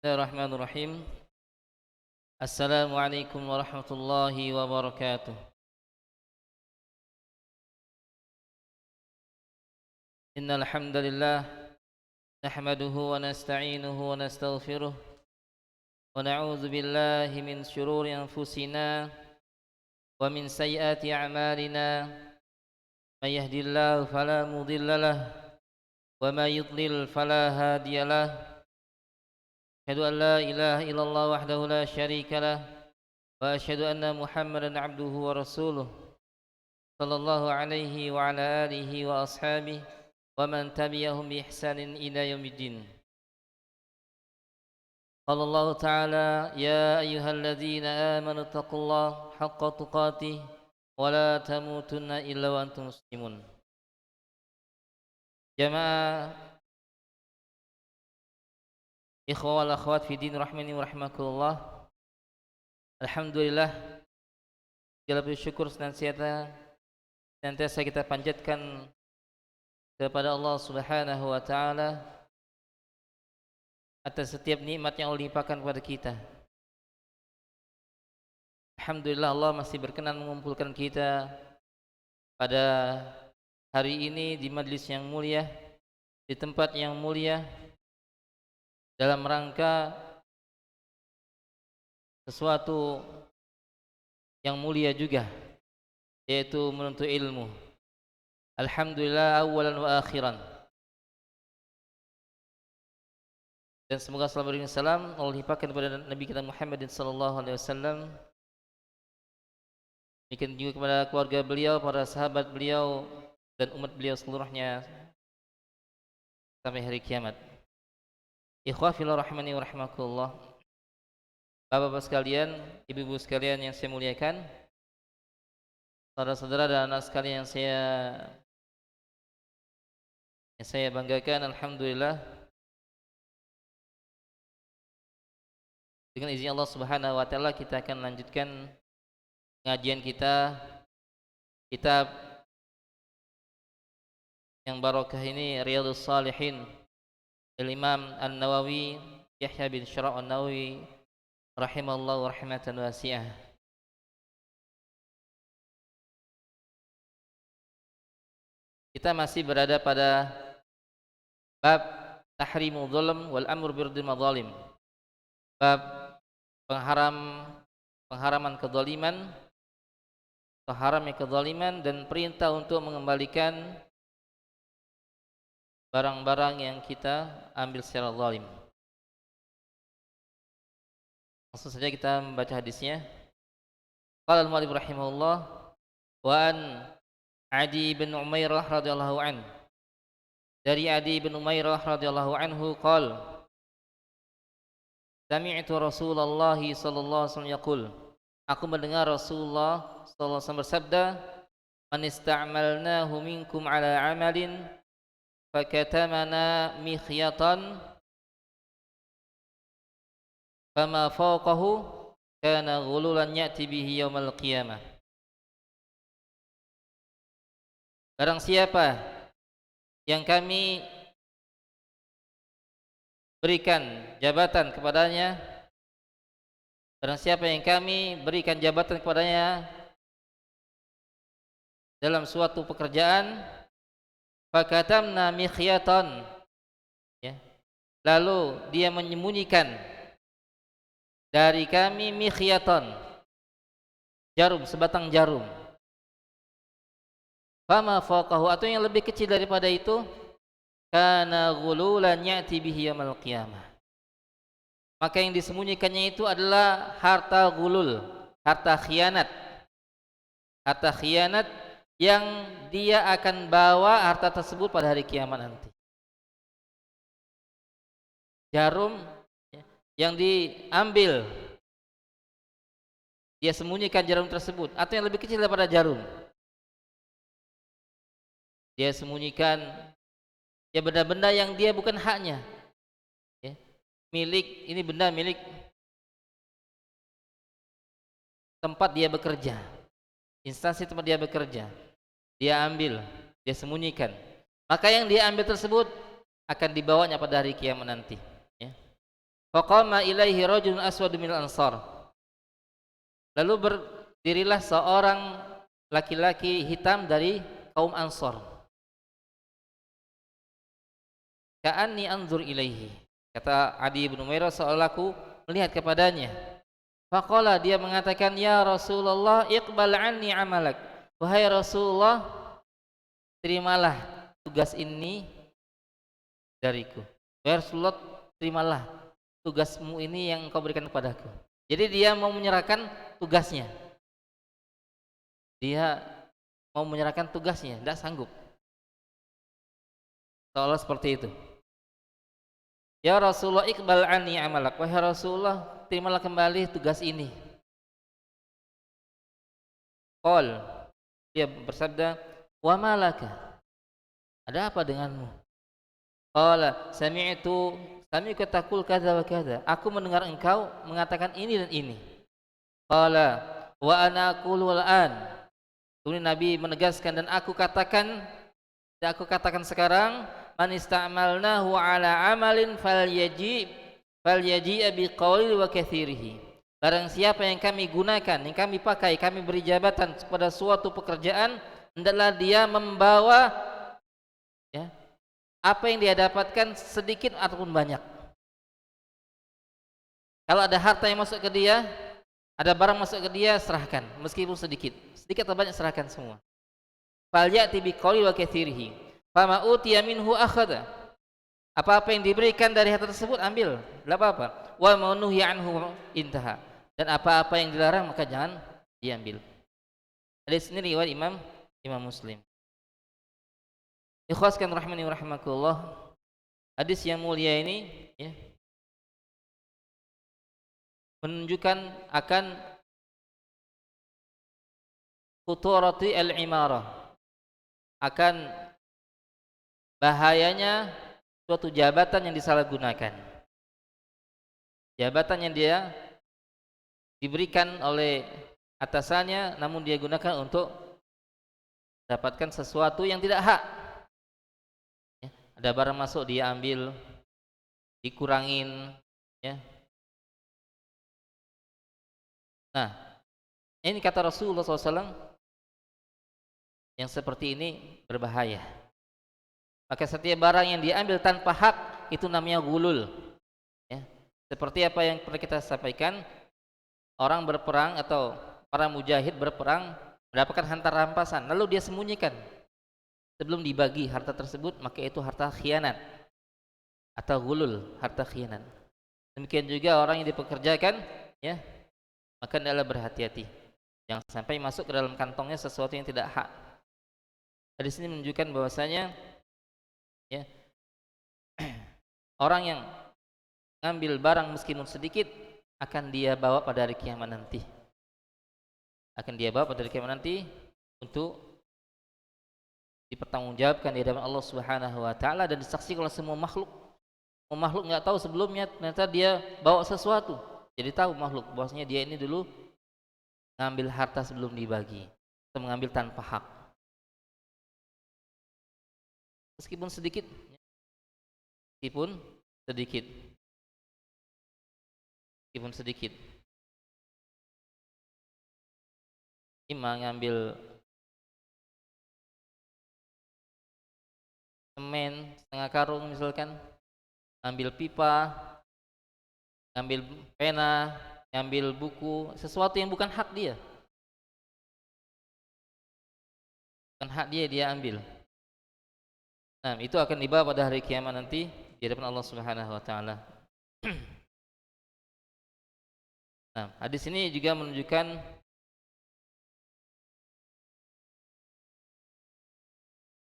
Bismillahirrahmanirrahim. Assalamualaikum warahmatullahi wabarakatuh. Innal hamdalillah nahmaduhu wa nasta'inuhu wa nastaghfiruh wa na'udzu billahi min shururi anfusina wa min sayyiati a'malina. May yahdihillahu fala mudhillalah wa may yudlil fala hadiyalah. Asyhadu an la ilaha illallah wahdahu la syarika lah wa asyhadu anna Muhammadan abduhu wa rasuluh sallallahu alaihi wa ala alihi wa ashabihi wa man tabi'ahum bi ihsanin ila yaumiddin. Qala Allah ta'ala ya ayyuhalladzina amanu taqullaha haqqa tuqatih wa la tamutunna illa wa antum muslimun. Jamaah ikhwah wal akhwat fi din rahmani wa rahmakumullah. Alhamdulillah, segala puji syukur senantiasa kita panjatkan kepada Allah Subhanahu wa taala atas setiap nikmat yang Allah limpahkan kepada kita. Alhamdulillah, Allah masih berkenan mengumpulkan kita pada hari ini di majlis yang mulia, di tempat yang mulia, dalam rangka sesuatu yang mulia juga, yaitu menuntut ilmu. Alhamdulillah awalan wa akhiran. Dan semoga salam dan salam Allah limpahkan kepada Nabi kita Muhammad sallallahu alaihi wasallam, demikian juga kepada keluarga beliau, para sahabat beliau dan umat beliau seluruhnya sampai hari kiamat. Ikhwah fillah rahmani wa rahmakumullah. Bapak-bapak sekalian, ibu-ibu sekalian yang saya muliakan, saudara-saudara dan anak sekalian yang saya banggakan, alhamdulillah, dengan izin Allah Subhanahu wa taala kita akan lanjutkan pengajian kita kitab yang barokah ini, Riyadhus Shalihin Al-Imam An-Nawawi, Yahya bin Syaraf An-Nawawi rahimahullah rahmatan wasi'ah. Kita masih berada pada bab tahrimul dzulm wal amr bil madzalim. Bab pengharaman kezaliman, haramnya kezaliman dan perintah untuk mengembalikan barang-barang yang kita ambil secara zalim. Langsung saja kita membaca hadisnya. Qala al-mu'allif rahimahullah wa an Adi bin Umairah radhiyallahu an. Dari Adi bin Umairah radhiyallahu anhu qala sami'tu Rasulullah sallallahu alaihi wasallam yaqul, aku mendengar Rasulullah sallallahu alaihi wasallam bersabda, man ista'malnahu minkum ala amalin fakatamana mikhyatan fama fawqahu kana ghululan ya'ti bihi yaumal qiyamah. Barang siapa yang kami berikan jabatan kepadanya, barang siapa yang kami berikan jabatan kepadanya dalam suatu pekerjaan, fakatamna mikhyatan, ya, lalu dia menyembunyikan dari kami mikhyatan, jarum, sebatang jarum, fama faqahu, atau yang lebih kecil daripada itu, kana ghululan ya'ti bihi yaumil qiyamah, maka yang disembunyikannya itu adalah harta ghulul, harta khianat yang dia akan bawa harta tersebut pada hari kiamat nanti. Jarum yang diambil, dia sembunyikan jarum tersebut, atau yang lebih kecil daripada jarum, dia sembunyikan ya benda-benda yang dia bukan haknya, ya, milik, ini benda milik tempat dia bekerja, instansi tempat dia bekerja, dia ambil, dia sembunyikan, maka yang dia ambil tersebut akan dibawanya pada hari kiamat nanti, ya. Faqama ilaihi rajulun aswadu minal ansar. Lalu berdirilah seorang laki-laki hitam dari kaum Ansar. Ka'anni anzur ilaihi. Kata Adi bin Umairah, seolah aku melihat kepadanya. Faqala, dia mengatakan, ya Rasulullah, iqbal anni amalak. Wahai Rasulullah, terimalah tugas ini dariku. Wahai Rasulullah, terimalah tugasmu ini yang engkau berikan kepadaku. Jadi dia mau menyerahkan tugasnya. Dia mau menyerahkan tugasnya, tidak sanggup. Seolah seperti itu. Ya Rasulullah, iqbal anni amalak. Wahai Rasulullah, terimalah kembali tugas ini. Qal, dia bersabda, wa malaka, ada apa denganmu? Qala, sami'tu taqul kadza wa kadza. Aku mendengar engkau mengatakan ini dan ini. Qala, wa ana aqulu al-an. Kemudian Nabi menegaskan, dan aku katakan sekarang, man ista'malnahu ala amalin falyaji biqauli wa kathirihi. Barang siapa yang kami gunakan, yang kami pakai, kami beri jabatan pada suatu pekerjaan, hendaklah dia membawa ya, apa yang dia dapatkan, sedikit ataupun banyak. Kalau ada harta yang masuk ke dia, ada barang masuk ke dia, serahkan meskipun sedikit atau banyak, serahkan semua. Falyati biqauli wa kathirihi. Fama utiya minhu akhadha. Apa-apa yang diberikan dari harta tersebut ambil, tidak apa-apa. Wa ma nuhiya anhu intaha. Dan apa-apa yang dilarang maka jangan diambil. Hadis ini riwayat Imam Muslim. Ikhwaskan rahmani wa rahimakumullah. Hadis yang mulia ini ya, menunjukkan akan khuturati al-imarah, akan bahayanya suatu jabatan yang disalahgunakan, jabatan yang dia diberikan oleh atasannya namun dia gunakan untuk dapatkan sesuatu yang tidak hak ya, ada barang masuk dia ambil, dikurangin ya. Nah, ini kata Rasulullah SAW, yang seperti ini berbahaya. Maka setiap barang yang diambil tanpa hak itu namanya gulul ya. Seperti apa yang pernah kita sampaikan, orang berperang atau para mujahid berperang mendapatkan harta rampasan, lalu dia sembunyikan sebelum dibagi harta tersebut, maka itu harta khianat atau gulul, harta khianat. Demikian juga orang yang dipekerjakan ya, maka hendaklah berhati-hati jangan sampai masuk ke dalam kantongnya sesuatu yang tidak hak. Hadis ini menunjukkan bahwasanya ya, orang yang ngambil barang meskipun sedikit akan dia bawa pada hari kiamat nanti. Akan dia bawa pada hari kiamat nanti untuk dipertanggungjawabkan di hadapan Allah Subhanahu wa taala dan disaksikan oleh semua makhluk. Semua makhluk enggak tahu sebelumnya ternyata dia bawa sesuatu. Jadi tahu makhluk bahwasanya dia ini dulu ngambil harta sebelum dibagi, atau mengambil tanpa hak. Meskipun sedikit. Meskipun sedikit. Ini mengambil semen setengah karung misalkan, ambil pipa, ngambil pena, ngambil buku, sesuatu yang bukan hak dia. Bukan hak dia, dia ambil. Nah, itu akan dibawa pada hari kiamat nanti di hadapan Allah Subhanahu wa taala. Nah, hadis ini juga menunjukkan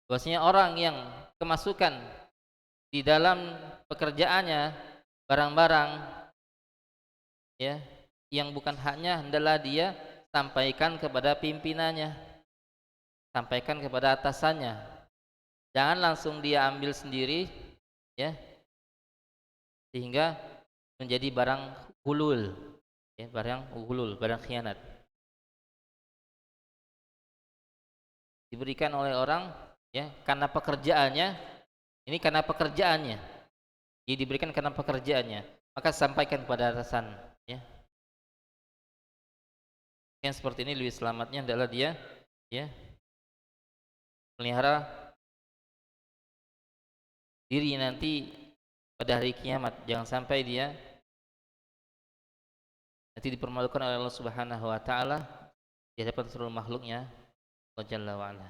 bahwasanya orang yang kemasukan di dalam pekerjaannya barang-barang ya yang bukan haknya, hendaklah dia sampaikan kepada pimpinannya, sampaikan kepada atasannya. Jangan langsung dia ambil sendiri ya, sehingga menjadi barang gulul ya, barang khianat diberikan oleh orang ya karena pekerjaannya. Ini karena pekerjaannya, dia diberikan karena pekerjaannya, maka sampaikan kepada atasan, ya. Yang seperti ini lebih selamatnya adalah dia, ya, melihara diri nanti pada hari kiamat, jangan sampai dia nanti dipermalukan oleh Allah Subhanahu wa taala di hadapan seluruh makhluknya, Allah Jalla wa ala.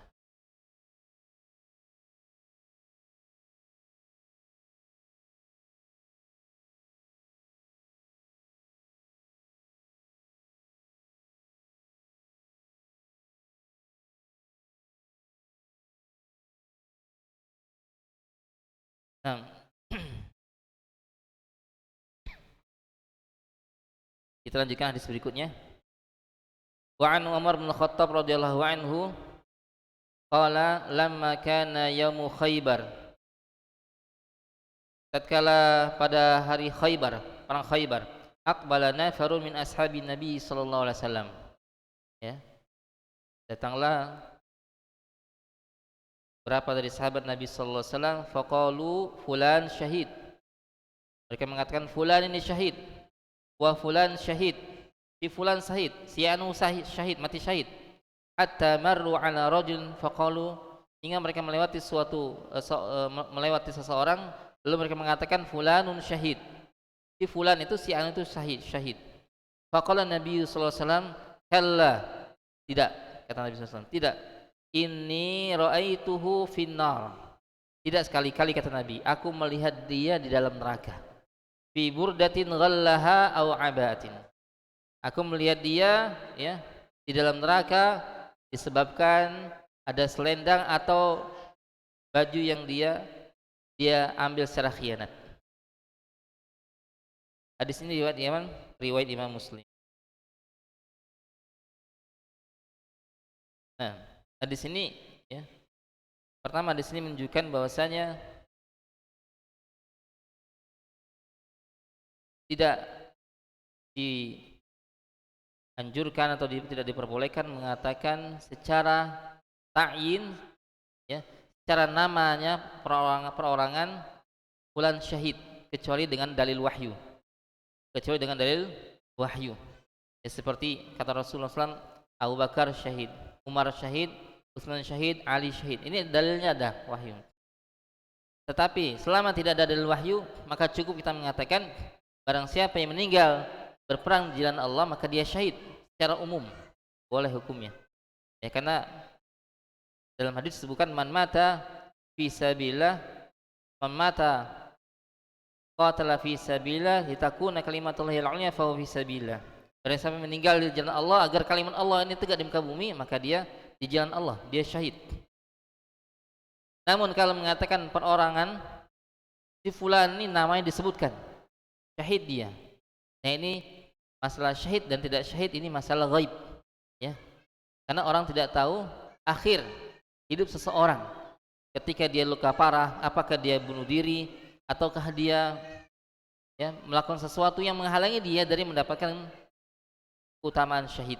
Nah, kita lanjutkan hadis berikutnya. Wa an Umar bin Khattab radhiyallahu anhu qala lamma kana yaumu Khaybar, tatkala pada hari Khaybar, perang Khaybar, aqbala nafarun min ashabin Nabi sallallahu alaihi wasallam, ya, datanglah berapa dari sahabat Nabi sallallahu alaihi wasallam, faqalu fulan syahid, mereka mengatakan fulan ini syahid, wa fulan syahid, si fulan syahid, si anu syahid, mati syahid. Hatta marru ala rajul faqalu, hingga mereka melewati melewati seseorang, lalu mereka mengatakan fulanun syahid, si fulan itu, si anu itu syahid. Faqala Nabi sallallahu alaihi wasallam, kalla, tidak, kata Nabi sallallahu alaihi wasallam, tidak, inni ra'aituhu finnar, tidak, sekali-kali kata Nabi, aku melihat dia di dalam neraka. Fi burdatin ghallaha aw abatin, aku melihat dia, ya, di dalam neraka disebabkan ada selendang atau baju yang dia ambil secara khianat. Hadis ini riwayat Imam Muslim. Nah, hadis ini, ya, pertama hadis ini menunjukkan bahwasanya tidak dianjurkan atau tidak diperbolehkan mengatakan secara ta'yin, ya, secara namanya perorangan fulan syahid, kecuali dengan dalil wahyu. Ya, seperti kata Rasulullah SAW, Abu Bakar syahid, Umar syahid, Utsman syahid, Ali syahid. Ini dalilnya ada wahyu. Tetapi selama tidak ada dalil wahyu, maka cukup kita mengatakan barang siapa yang meninggal berperang di jalan Allah, maka dia syahid secara umum, boleh hukumnya. Ya, karena dalam hadis disebutkan man mata fi sabilillah, man mata qatala fi sabilillah litakuna kalimatullahil ulya fa huwa fi sabilillah. Barang siapa meninggal di jalan Allah agar kalimat Allah ini tegak di muka bumi, maka dia di jalan Allah, dia syahid. Namun kalau mengatakan perorangan, si fulan ini namanya disebutkan, syahid dia. Nah, ini masalah syahid dan tidak syahid, ini masalah ghaib, ya. Karena orang tidak tahu akhir hidup seseorang. Ketika dia luka parah, apakah dia bunuh diri ataukah dia, ya, melakukan sesuatu yang menghalangi dia dari mendapatkan keutamaan syahid.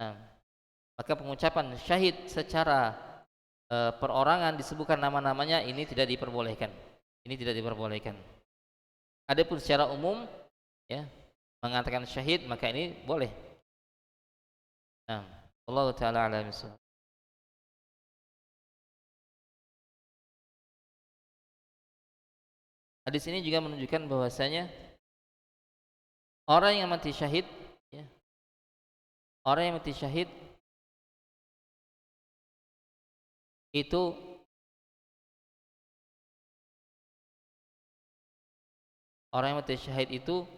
Nah, maka pengucapan syahid secara perorangan disebutkan nama-namanya, ini tidak diperbolehkan. Ini tidak diperbolehkan. Adapun secara umum, ya, mengatakan syahid, maka ini boleh. Nah, Allah taala a'lam bishawab. Hadis ini juga menunjukkan bahwasanya orang yang mati syahid, ya, orang yang mati syahid itu orang yang mati syahid itu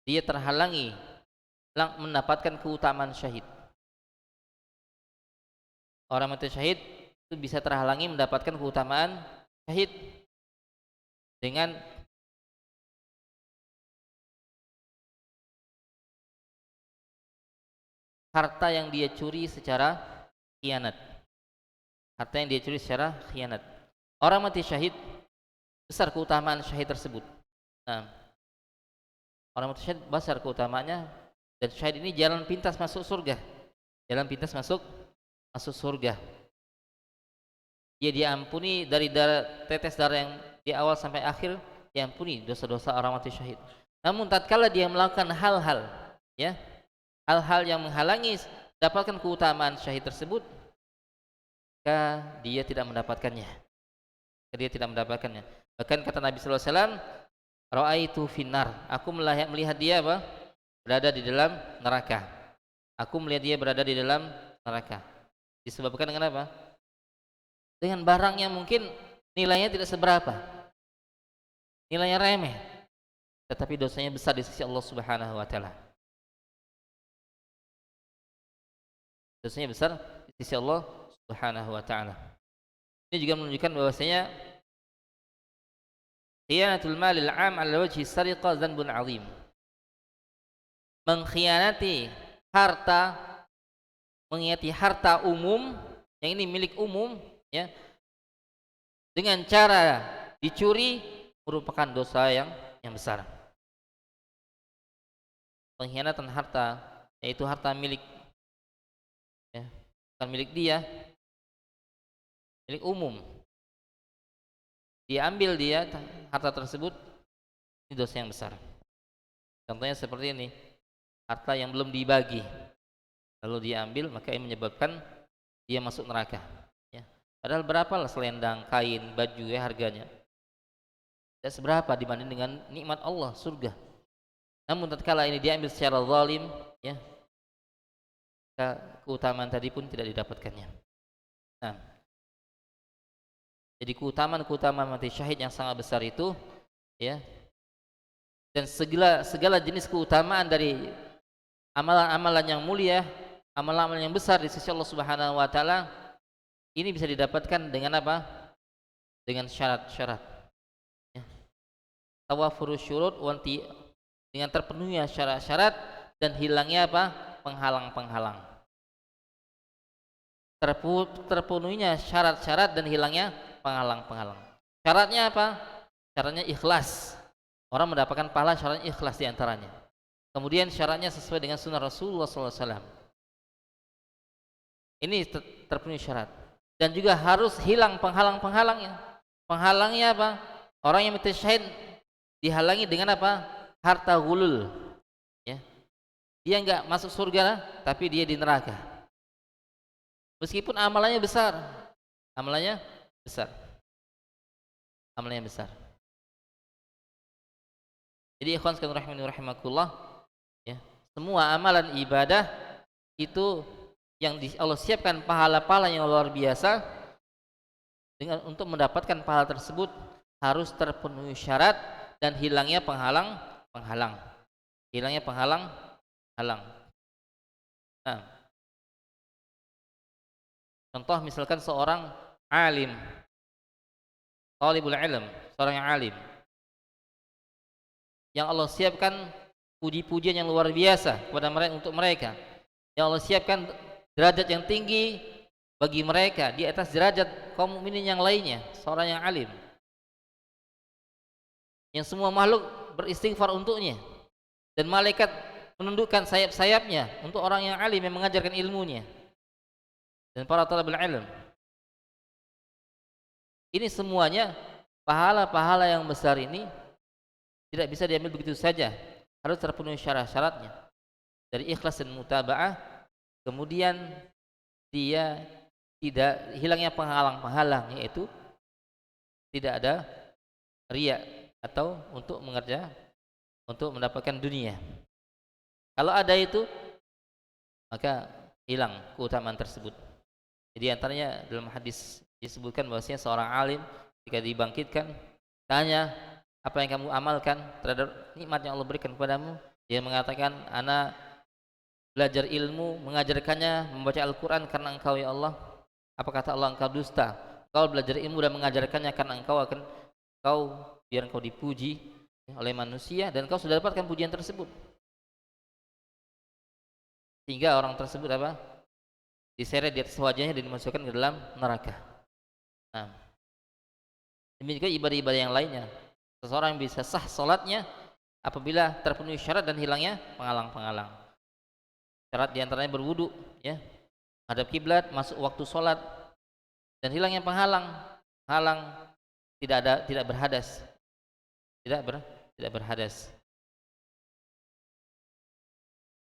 dia terhalangi mendapatkan keutamaan syahid. Orang mati syahid itu bisa terhalangi mendapatkan keutamaan syahid dengan harta yang dia curi secara khianat. Harta yang dia curi secara khianat. Orang mati syahid, besar keutamaan syahid tersebut. Nah, orang mati syahid besar keutamaannya, dan syahid ini jalan pintas masuk surga. Jalan pintas masuk surga. Dia diampuni dari tetes darah yang di awal sampai akhir diampuni dosa-dosa orang mati syahid. Namun tatkala dia melakukan hal-hal, ya, hal-hal yang menghalangi dapatkan keutamaan syahid tersebut, maka dia tidak mendapatkannya. Dia tidak mendapatkannya. Bahkan kata Nabi sallallahu alaihi wasallam, "Ra'aitu finnar." Aku melihat dia apa? Berada di dalam neraka. Aku melihat dia berada di dalam neraka. Disebabkan dengan apa? Dengan barang yang mungkin nilainya tidak seberapa. Nilainya remeh, tetapi dosanya besar di sisi Allah Subhanahu wa taala. Dosanya besar di sisi Allah Subhanahu wa taala. Ini juga menunjukkan bahwasanya khiyanatul malil 'am 'ala wajhi sariqah dzanbun 'azim. Mengkhianati harta, umum, yang ini milik umum, ya, dengan cara dicuri merupakan dosa yang besar. Pengkhianatan harta, yaitu harta milik, ya, bukan milik dia, milik umum. Diambil dia harta tersebut, ini dosa yang besar. Contohnya seperti ini, harta yang belum dibagi lalu diambil, maka ini menyebabkan dia masuk neraka, ya. Padahal berapalah selendang, kain, baju, ya, harganya tidak seberapa dibanding dengan nikmat Allah, surga. Namun tatkala ini diambil secara zalim, ya, keutamaan tadi pun tidak didapatkannya. Nah, jadi keutamaan mati syahid yang sangat besar itu, ya, dan segala jenis keutamaan dari amalan-amalan yang mulia, amalan-amalan yang besar di sisi Allah Subhanahu wa taala, ini bisa didapatkan dengan apa? Dengan syarat-syarat, ya. Tawafurus syurut wanti, dengan terpenuhnya syarat-syarat dan hilangnya apa? Penghalang-penghalang. Terpenuhnya syarat-syarat dan hilangnya penghalang-penghalang. Syaratnya apa? Syaratnya ikhlas. Orang mendapatkan pahala syaratnya ikhlas diantaranya. Kemudian syaratnya sesuai dengan sunnah Rasulullah SAW. Ini terpenuhi syarat. Dan juga harus hilang penghalang-penghalangnya. Penghalangnya apa? Orang yang mati syahid dihalangi dengan apa? Harta gulul, ya. Dia enggak masuk surga, tapi dia di neraka. Meskipun amalannya besar. Amalannya besar. Jadi ikhwan sekalian rahimani rahimakumullah, ya, semua amalan ibadah itu yang Allah siapkan pahala-pahala yang luar biasa, dengan untuk mendapatkan pahala tersebut harus terpenuhi syarat dan hilangnya penghalang. Hilangnya penghalang. Nah, contoh misalkan seorang alim, talibul ilm, seorang yang alim, yang Allah siapkan puji-pujian yang luar biasa kepada mereka, untuk mereka, yang Allah siapkan derajat yang tinggi bagi mereka di atas derajat kaum mukminin yang lainnya. Seorang yang alim, yang semua makhluk beristighfar untuknya, dan malaikat menundukkan sayap-sayapnya untuk orang yang alim yang mengajarkan ilmunya, dan para talibul ilm. Ini semuanya pahala-pahala yang besar ini tidak bisa diambil begitu saja, harus terpenuhi syarat-syaratnya dari ikhlas dan mutaba'ah. Kemudian dia tidak hilangnya penghalang-penghalang, yaitu tidak ada riya atau untuk mendapatkan dunia. Kalau ada itu, maka hilang keutamaan tersebut. Jadi antaranya dalam hadis disebutkan bahwasanya seorang alim ketika dibangkitkan, tanya, apa yang kamu amalkan terhadap nikmat yang Allah berikan kepadamu? Dia mengatakan, ana belajar ilmu, mengajarkannya, membaca Al-Quran karena engkau ya Allah. Apa kata Allah? Engkau dusta. Kau belajar ilmu dan mengajarkannya karena biar engkau dipuji oleh manusia, dan kau sudah dapatkan pujian tersebut, sehingga orang tersebut apa? Diseret di atas wajahnya dan dimasukkan ke dalam neraka. Nah, demikian ibadah-ibadah yang lainnya. Seseorang bisa sah salatnya apabila terpenuhi syarat dan hilangnya penghalang-penghalang. Syarat diantaranya berwudu, ya, hadap kiblat, masuk waktu salat, dan hilangnya penghalang tidak berhadas, tidak ber, tidak berhadas.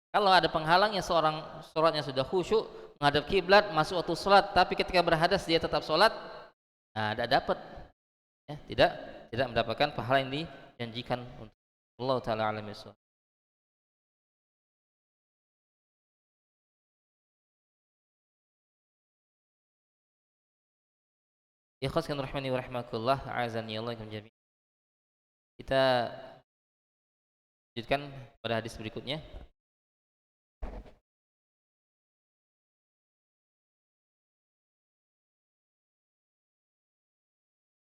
Kalau ada penghalangnya seorang sholatnya sudah khusyuk menghadap kiblat masuk waktu sholat, tapi ketika berhadas dia tetap sholat, nah tidak dapat, ya, tidak mendapatkan pahala yang dijanjikan untuk Allah Taala alam bisawab. Ikhlaskan rahmani wa rahmakullah, azani Allah jami'. Kita lanjutkan pada hadis berikutnya.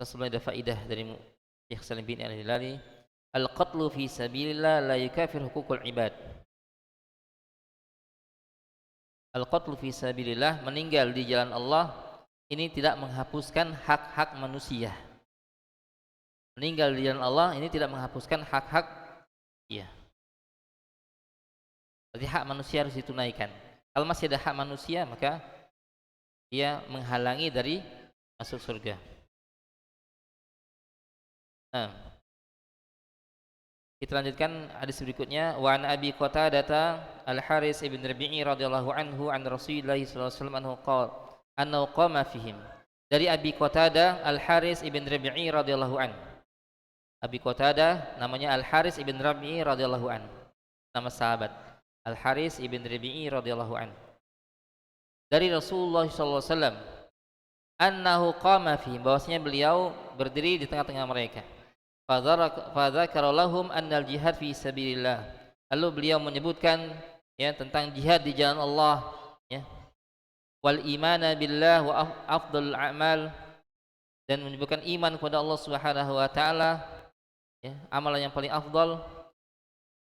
Sebelum ada faidah dari Syekh Salim bin Al-Hilali, al-qatlu fi sabilillah la yukafir hukukul ibad. Al-qatlu fi sabilillah, meninggal di jalan Allah, ini tidak menghapuskan hak-hak manusia. Meninggal di jalan Allah ini tidak menghapuskan hak-hak, iya. Berarti hak manusia harus ditunaikan. Kalau masih ada hak manusia, maka dia menghalangi dari masuk surga. Nah, kita lanjutkan hadis berikutnya. Wa an Abi Qatadah Al-Haris ibn Rabi'i radhiyallahu anhu an Rasulillah sallallahu alaihi wasallam annahu qama fihim. Dari Abi Qatadah Al-Haris ibn Rabi'i radhiyallahu anhu. Abi Qatadah namanya Al-Haris ibn Rabi'i radhiyallahu anhu. Nama sahabat Al-Haris ibn Rabi'i radhiyallahu anhu. Dari Rasulullah sallallahu alaihi wasallam annahu qama fihim, bahwasanya beliau berdiri di tengah-tengah mereka. Fadzakara lahum annal jihad fi sabilillah. Lalu beliau menyebutkan, ya, tentang jihad di jalan Allah, ya. Wal imana billah wa afdhalul a'mal, dan menyebutkan iman kepada Allah Subhanahu wa taala, ya, amalan yang paling afdal.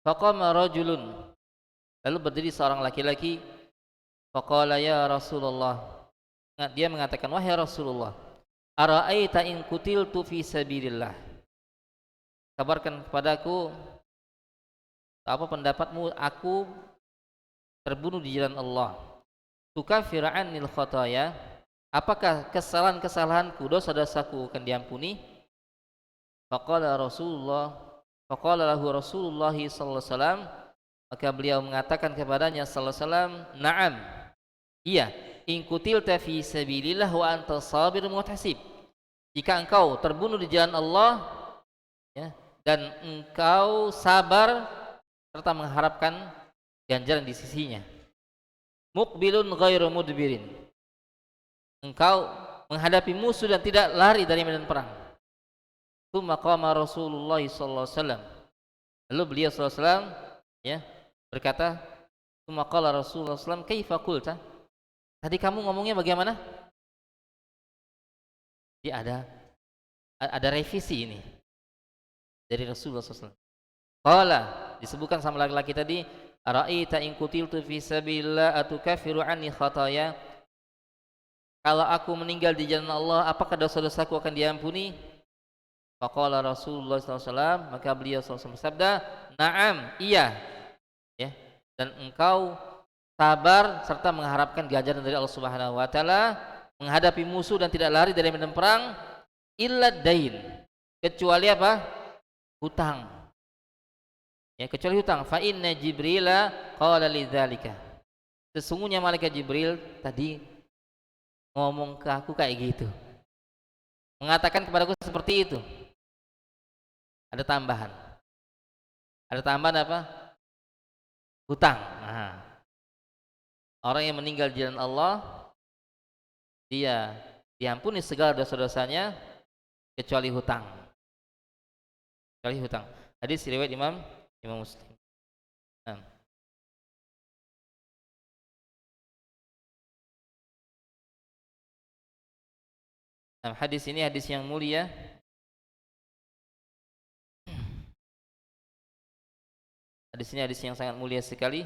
Faqama rajulun, lalu berdiri seorang laki-laki. Faqala ya Rasulullah, dia mengatakan, wahai Rasulullah, ara'aita in kutiltu fi sabilillah, kabarkan kepadaku apa pendapatmu aku terbunuh di jalan Allah. Tukaffiru anil khataya, apakah kesalahan-kesalahanku, dosa-dosaku akan diampuni? Faqala lahu Rasulullah sallallahu alaihi wasallam, maka beliau mengatakan kepadanya sallallahu alaihi wasallam, na'am, iya, in kutilta fi sabilillah wa anta sabir muhtasib, jika engkau terbunuh di jalan Allah, ya, dan engkau sabar serta mengharapkan ganjaran di sisinya. Muqbilun ghairu mudbirin, engkau menghadapi musuh dan tidak lari dari medan perang. Tsumma qama Rasulullah sallallahu alaihi wasallam, lalu beliau sallallahu alaihi wasallam, ya, berkata, tsumma qala Rasulullah sallallahu alaihi wasallam, kaifa qulta, tadi kamu ngomongnya bagaimana? Dia ada revisi ini dari Rasulullah SAW. Qala, disebutkan sama laki-laki tadi, ara'aita in qutiltu fi sabilillah atukaffiru anni khataya, kalau aku meninggal di jalan Allah, apakah dosa-dosaku akan diampuni? Faqala Rasulullah SAW, maka beliau SAW bersabda, na'am, iya, ya, dan engkau sabar serta mengharapkan ganjaran dari Allah Subhanahu wa taala, menghadapi musuh dan tidak lari dari medan perang, illa dain, kecuali apa? Hutang, ya, kecuali hutang. Fa inna Jibrila qala lidzalika, sesungguhnya malaikat Jibril tadi ngomong ke aku kayak gitu, mengatakan kepadaku seperti itu. Ada tambahan apa? Hutang. Nah, orang yang meninggal di jalan Allah, dia diampuni segala dosa-dosanya kecuali hutang. Hadis riwayat Imam Muslim. Nah. Hadis ini hadis yang mulia. Hadis ini hadis yang sangat mulia sekali.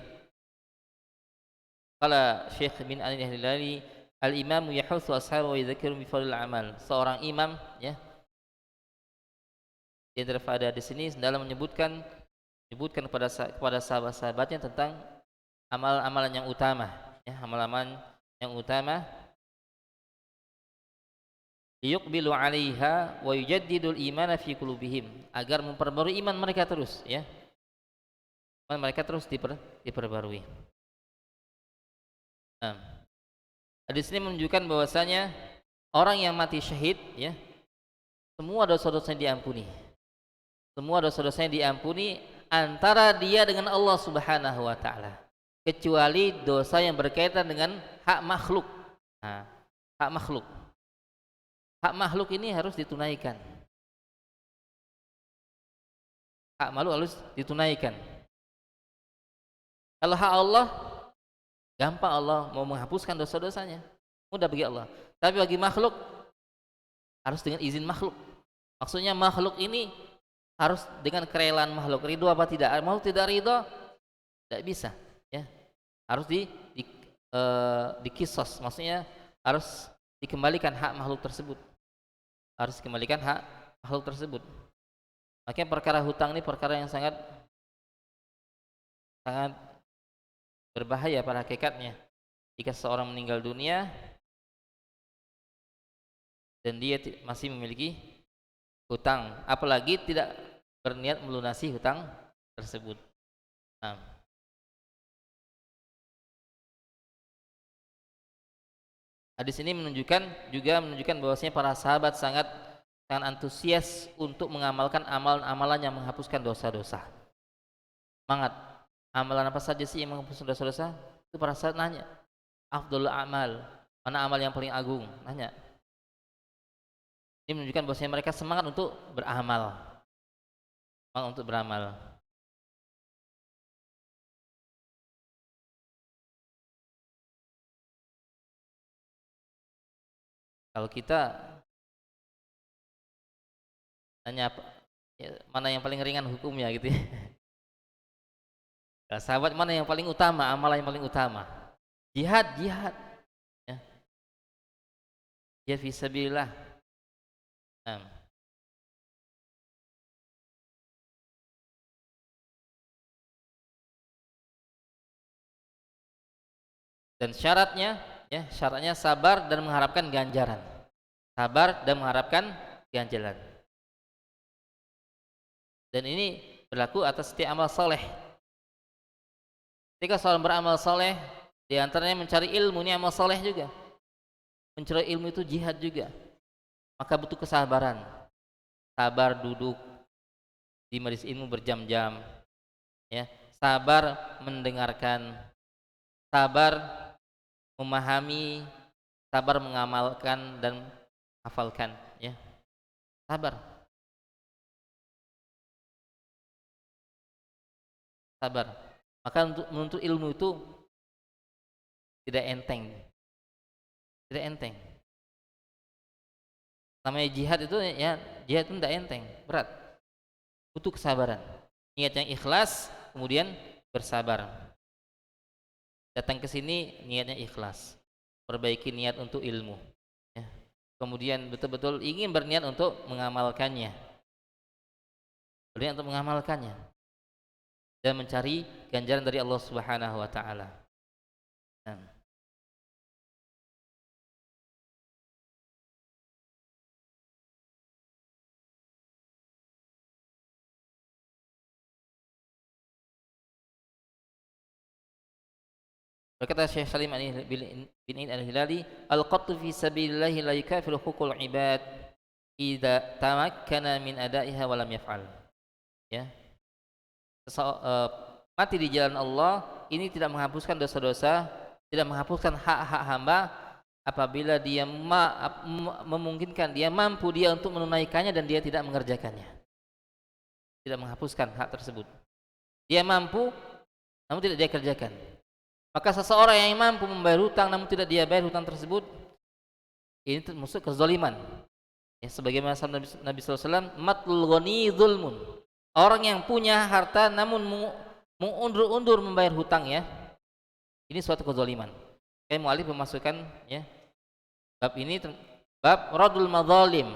Qala Syekh bin Al-Hilali, al-imamu yahutsu ashabahu wa yadhkiru bi fadlil amal. Seorang imam, ya, di antara faedah di sini dalam menyebutkan kepada sahabat-sahabatnya tentang amalan-amalan yang utama, ya, amalan yang utama. liyuqbilu 'alaiha wa yujaddidul imana fi qulubihim, agar memperbarui iman mereka terus, ya. Iman mereka terus diperbarui. Nah, hadis ini menunjukkan bahwasanya orang yang mati syahid, ya, semua dosa-dosanya diampuni. Semua dosa-dosanya diampuni antara dia dengan Allah Subhanahu wa taala. Kecuali dosa yang berkaitan dengan hak makhluk. Nah, hak makhluk. Hak makhluk ini harus ditunaikan. Hak makhluk harus ditunaikan. Kalau hak Allah, gampang, Allah mau menghapuskan dosa-dosanya. Mudah bagi Allah. Tapi bagi makhluk, harus dengan izin makhluk. Maksudnya makhluk ini harus dengan kerelaan makhluk. Ridho apa tidak? Makhluk tidak ridho, tidak bisa, ya. Harus dikisos. Maksudnya harus dikembalikan hak makhluk tersebut. Harus dikembalikan hak makhluk tersebut. Makanya perkara hutang ini perkara yang sangat berbahaya pada hakikatnya. Jika seseorang meninggal dunia dan dia masih memiliki hutang, apalagi tidak berniat melunasi hutang tersebut. Nah, hadis ini menunjukkan bahwasanya para sahabat sangat antusias untuk mengamalkan amalan-amalan yang menghapuskan dosa-dosa. Semangat. Amalan apa saja sih yang menghapuskan dosa-dosa? Itu para sahabat nanya. Afdhalul amal, mana amal yang paling agung? Nanya. Ini menunjukkan bahwasanya mereka semangat untuk beramal. Semangat untuk beramal. Kalau kita nanya apa, ya, mana yang paling ringan hukumnya gitu ya. Nah, sahabat mana yang paling utama, amalan yang paling utama? Jihad, ya. Jihad fisabilillah. Nah. Dan syaratnya, ya, syaratnya sabar dan mengharapkan ganjaran. Sabar dan mengharapkan ganjaran. Dan ini berlaku atas setiap amal soleh. Ketika seorang beramal soleh, di antaranya mencari ilmu, ini amal soleh juga. Mencari ilmu itu jihad juga. Maka butuh kesabaran. Sabar duduk di majelis ilmu berjam-jam, ya. Sabar mendengarkan, sabar memahami, sabar mengamalkan dan hafalkan, ya. Sabar. Sabar. Maka untuk menuntut ilmu itu tidak enteng. Tidak enteng. Namanya jihad itu, ya, jihad itu tidak enteng, berat. Butuh kesabaran. Niat yang ikhlas, kemudian bersabar. Datang ke sini niatnya ikhlas. Perbaiki niat untuk ilmu, ya. Kemudian betul-betul ingin berniat untuk mengamalkannya. Berniat untuk mengamalkannya dan mencari ganjaran dari Allah Subhanahu wa taala. Nah. Berkata Syekh Salim bin Id al-Hilali, al-qattu fi sabilillah la yukafiru hukul ibad idza tamakkana min adaiha wa lam yaf'al. Ya. Mati di jalan Allah ini tidak menghapuskan dosa-dosa, tidak menghapuskan hak-hak hamba apabila dia memungkinkan, dia mampu dia untuk menunaikannya dan dia tidak mengerjakannya. Tidak menghapuskan hak tersebut. Dia mampu namun tidak dia kerjakan. Maka seseorang yang mampu membayar hutang namun tidak dia bayar hutang tersebut, ini termasuk kezaliman. Ya, sebagaimana Nabi SAW, matlul ghani zulmun. Orang yang punya harta namun mengundur-undur membayar hutang, ya, ini suatu kezaliman. Kayak mu'alif memasukkan, ya, bab ini bab radul madzalim,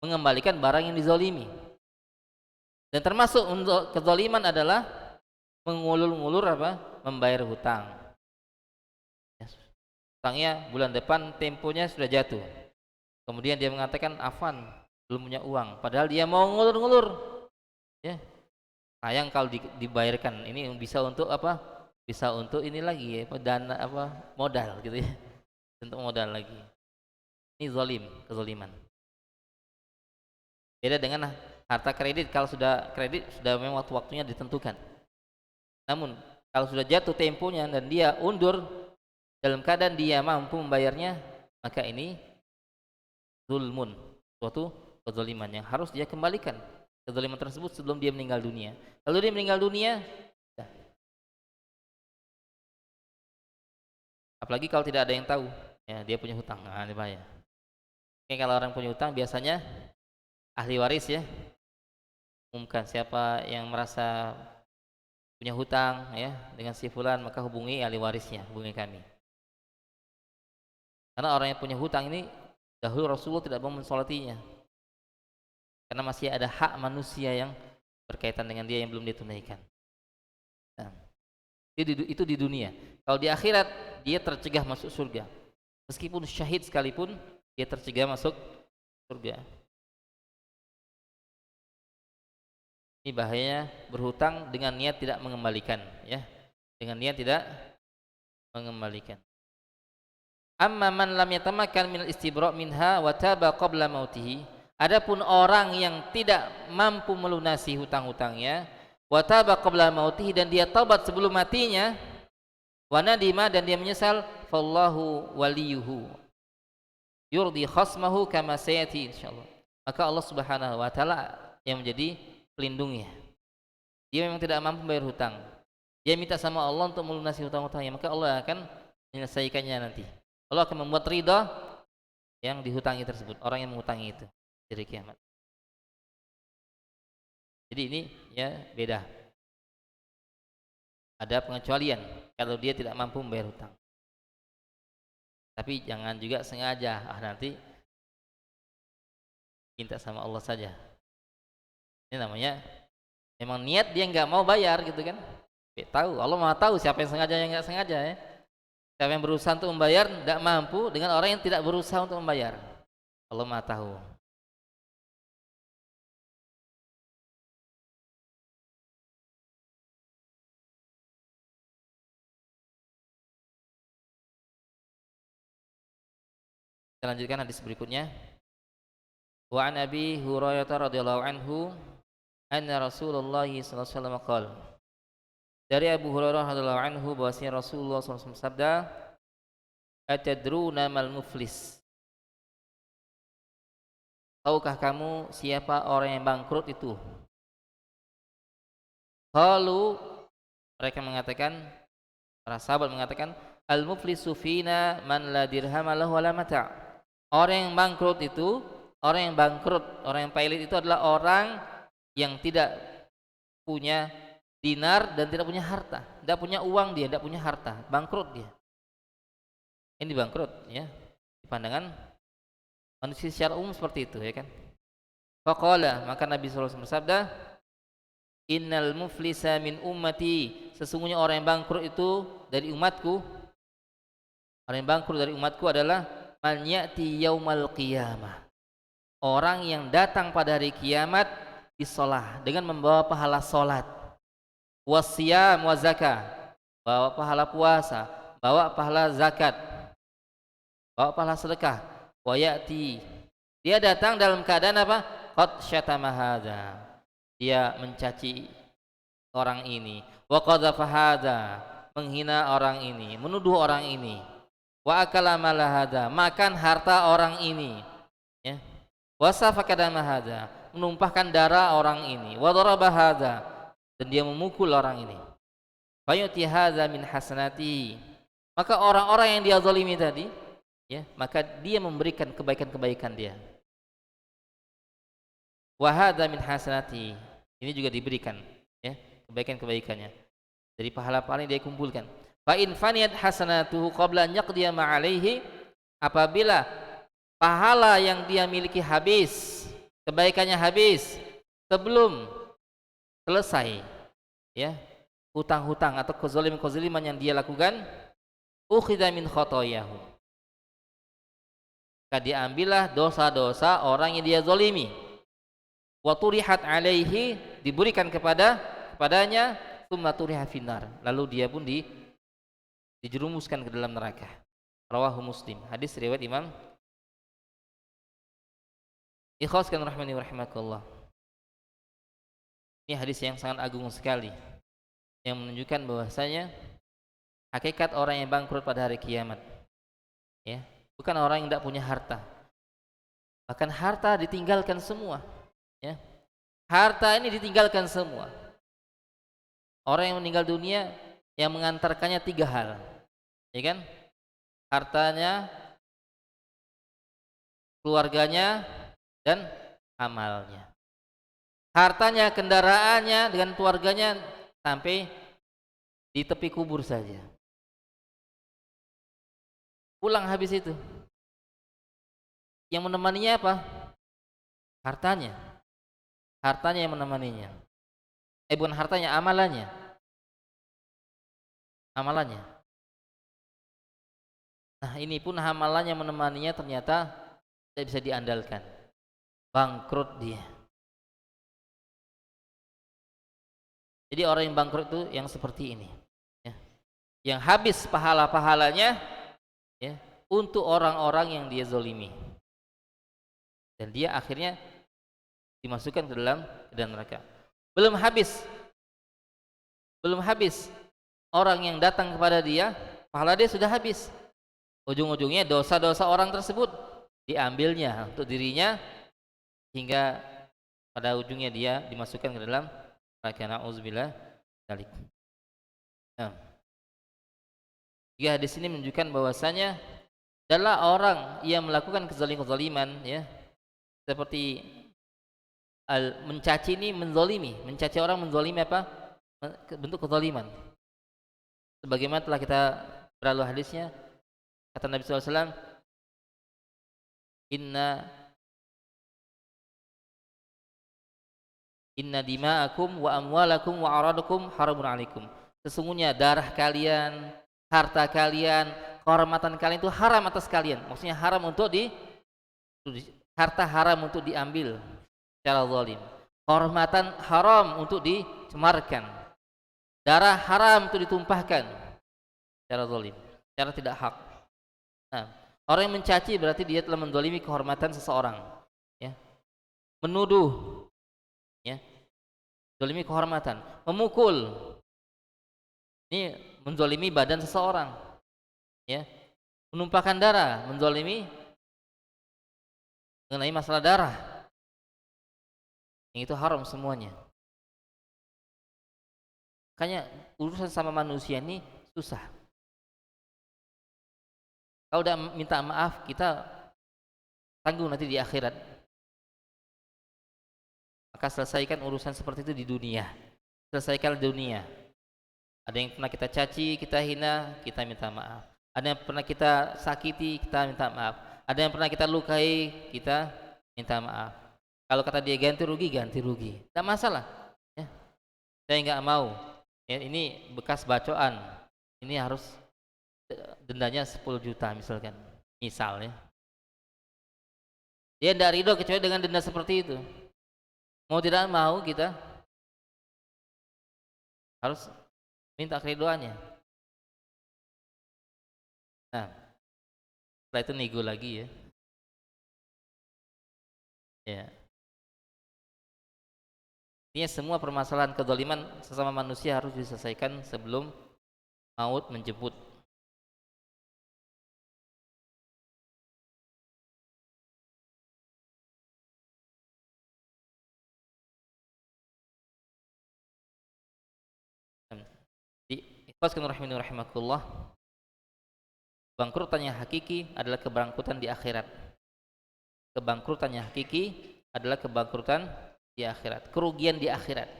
mengembalikan barang yang dizalimi. Dan termasuk untuk kezaliman adalah mengulur-ngulur membayar hutang. Hutangnya bulan depan temponya sudah jatuh, Kemudian dia mengatakan afan, belum punya uang, padahal dia mau ngulur-ngulur, ya. Sayang kalau dibayarkan. Ini bisa untuk apa? Bisa untuk ini lagi ya, dana apa? Modal gitu ya. Untuk modal lagi. Ini zalim, kezaliman. Beda dengan harta kredit. Kalau sudah kredit sudah memang waktu-waktunya ditentukan. Namun kalau sudah jatuh temponya dan dia undur dalam keadaan dia mampu membayarnya, maka ini zulmun, suatu kezaliman yang harus dia kembalikan kezaliman tersebut sebelum dia meninggal dunia. Kalau dia meninggal dunia, dah. Apalagi kalau tidak ada yang tahu, ya dia punya hutang, nah ini bahaya. Oke, kalau orang punya hutang biasanya ahli waris ya, umumkan siapa yang merasa punya hutang ya dengan si fulan, maka hubungi ahli warisnya, hubungi kami. Karena orang yang punya hutang ini dahulu Rasulullah tidak mau mensolatinya, karena masih ada hak manusia yang berkaitan dengan dia yang belum ditunaikan. Nah, itu di dunia. Kalau di akhirat dia tercegah masuk surga. Meskipun syahid sekalipun dia tercegah masuk surga. Ini bahayanya berhutang dengan niat tidak mengembalikan, ya. Dengan niat tidak mengembalikan. Amma man lam yatamakkan minal istibra' minha wa taba qabla mautihi. Adapun orang yang tidak mampu melunasi hutang-hutangnya, wa taba qabla mautihi, dan dia taubat sebelum matinya, wa nadima, dan dia menyesal, fallahu waliyuhu yurdi khasmahu kama sayati insyaallah. Maka Allah Subhanahu wa taala yang menjadi pelindungnya. Dia memang tidak mampu bayar hutang. Dia minta sama Allah untuk melunasi hutang-hutangnya, maka Allah akan menyelesaikannya nanti. Allah akan membuat ridha yang dihutangi tersebut, orang yang menghutangi itu dari kiamat. Jadi ini ya beda. Ada pengecualian kalau dia tidak mampu membayar hutang. Tapi jangan juga sengaja, nanti minta sama Allah saja. Ini namanya memang niat dia nggak mau bayar gitu kan. Tahu, Allah Maha tahu siapa yang sengaja yang nggak sengaja ya. Siapa yang berusaha untuk membayar tidak mampu dengan orang yang tidak berusaha untuk membayar. Allah Maha tahu. Kita lanjutkan hadis berikutnya. Wa an Abi Hurairah radhiyallahu anhu anna Rasulullah sallallahu alaihi wasallam qala. Dari Abu Hurairah radhiyallahu anhu bahwasanya Rasulullah SAW sabda, "Atadruna mal muflis?" Tahukah kamu siapa orang yang bangkrut itu? Qalu, mereka mengatakan, para sahabat mengatakan, al-muflisu fina man la dirham lahu wala mata'. Orang yang bangkrut itu, orang yang bangkrut, orang yang pailit itu adalah orang yang tidak punya dinar dan tidak punya harta, tidak punya uang, dia tidak punya harta, bangkrut dia. Ini bangkrut ya. Di pandangan manusia secara umum seperti itu ya kan. Faqala, maka Nabi sallallahu alaihi wasallam bersabda, innal muflisa min ummati, sesungguhnya orang yang bangkrut itu dari umatku. Orang yang bangkrut dari umatku adalah man ya'ti yaumal qiyamah, orang yang datang pada hari kiamat bisolah, dengan membawa pahala salat, wasiyam wa zakah, bawa pahala puasa, bawa pahala zakat, bawa pahala sedekah, wa ya'ti, dia datang dalam keadaan apa? Qad syatama hadza, dia mencaci orang ini, wa qadhafa hadza, menghina orang ini, menuduh orang ini, wa akala mala hadza, makan harta orang ini, ya, wa safaka dama hadza, menumpahkan darah orang ini, wa daraba hadza, dan dia memukul orang ini, fayuti hadza min hasanati, maka orang-orang yang dia zalimi tadi, ya, maka dia memberikan kebaikan-kebaikan dia. Wa hadza min hasanati, ini juga diberikan ya kebaikan-kebaikannya, dari pahala-pahala yang dia kumpulkan. Fa in faniyat hasanatuhu qabla an yaqdiya ma alaihi, apabila pahala yang dia miliki habis, kebaikannya habis sebelum selesai ya hutang-hutang atau kezaliman yang dia lakukan, ukhidha min khotoyahu, maka diambillah dosa-dosa orang yang dia zalimi. Wa turihat alaihi, diberikan kepadanya, tsumma turiha finnar, lalu dia pun dijerumuskan ke dalam neraka. Rawahu Muslim. Hadis riwayat Imam. Ikhlaskan rahmani wa rahimakallah. Ini hadis yang sangat agung sekali, yang menunjukkan bahwasanya hakikat orang yang bangkrut pada hari kiamat, ya, bukan orang yang tidak punya harta. Bahkan harta ditinggalkan semua, ya. Harta ini ditinggalkan semua. Orang yang meninggal dunia yang mengantarkannya 3 hal, ya kan? Hartanya, keluarganya, dan amalnya. Hartanya, kendaraannya, dengan keluarganya sampai di tepi kubur saja. Pulang habis itu. Yang menemaninya apa? Hartanya. Hartanya yang menemaninya. Bukan hartanya, amalannya. Amalannya. Nah, ini pun amalannya menemaninya ternyata tidak bisa diandalkan. Bangkrut dia. Jadi orang yang bangkrut itu yang seperti ini, ya. Yang habis pahala-pahalanya, ya, untuk orang-orang yang dia zalimi, dan dia akhirnya dimasukkan ke dalam neraka. Belum habis orang yang datang kepada dia, pahala dia sudah habis. Ujung-ujungnya dosa-dosa orang tersebut diambilnya untuk dirinya, hingga pada ujungnya dia dimasukkan ke dalam neraka. Na'udzubillah dzalik. Nah, di sini menunjukkan bahwasanya adalah orang yang melakukan kezaliman, ya, seperti mencaci ini menzalimi, mencaci orang menzalimi apa? Bentuk kezaliman. Sebagaimana telah kita berlalu hadisnya, kata Nabi SAW, Inna dima'akum wa amwalakum wa aradakum haramun alaikum. Sesungguhnya darah kalian, harta kalian, kehormatan kalian itu haram atas kalian. Maksudnya haram untuk harta haram untuk diambil secara zalim. Kehormatan haram untuk dicemarkan. Darah haram untuk ditumpahkan secara zalim, secara tidak hak. Nah, orang yang mencaci berarti dia telah menzalimi kehormatan seseorang, ya. Menuduh, ya, zalimi kehormatan. Memukul, ini menzalimi badan seseorang, ya. Menumpahkan darah, menzalimi mengenai masalah darah, yang itu haram semuanya. Makanya urusan sama manusia ini susah. Kalau udah minta maaf, kita tanggung nanti di akhirat. Maka selesaikan urusan seperti itu di dunia. Selesaikan di dunia. Ada yang pernah kita caci, kita hina, kita minta maaf. Ada yang pernah kita sakiti, kita minta maaf. Ada yang pernah kita lukai, kita minta maaf. Kalau kata dia ganti rugi, tidak masalah, ya. Saya nggak mau, ya, ini bekas bacaan, ini harus dendanya 10 juta misalkan, misalnya. Dia tidak ridho kecuali dengan denda seperti itu. Mau tidak mau kita harus minta keridoannya. Nah, setelah itu nego lagi, ya. Ya. Ini semua permasalahan kezaliman sesama manusia harus diselesaikan sebelum maut menjemput. Ikhlaskan rahimani rahimakumullah. Bangkrutan yang hakiki adalah kebangkrutan di akhirat. Kebangkrutan yang hakiki adalah kebangkrutan di akhirat, kerugian di akhirat.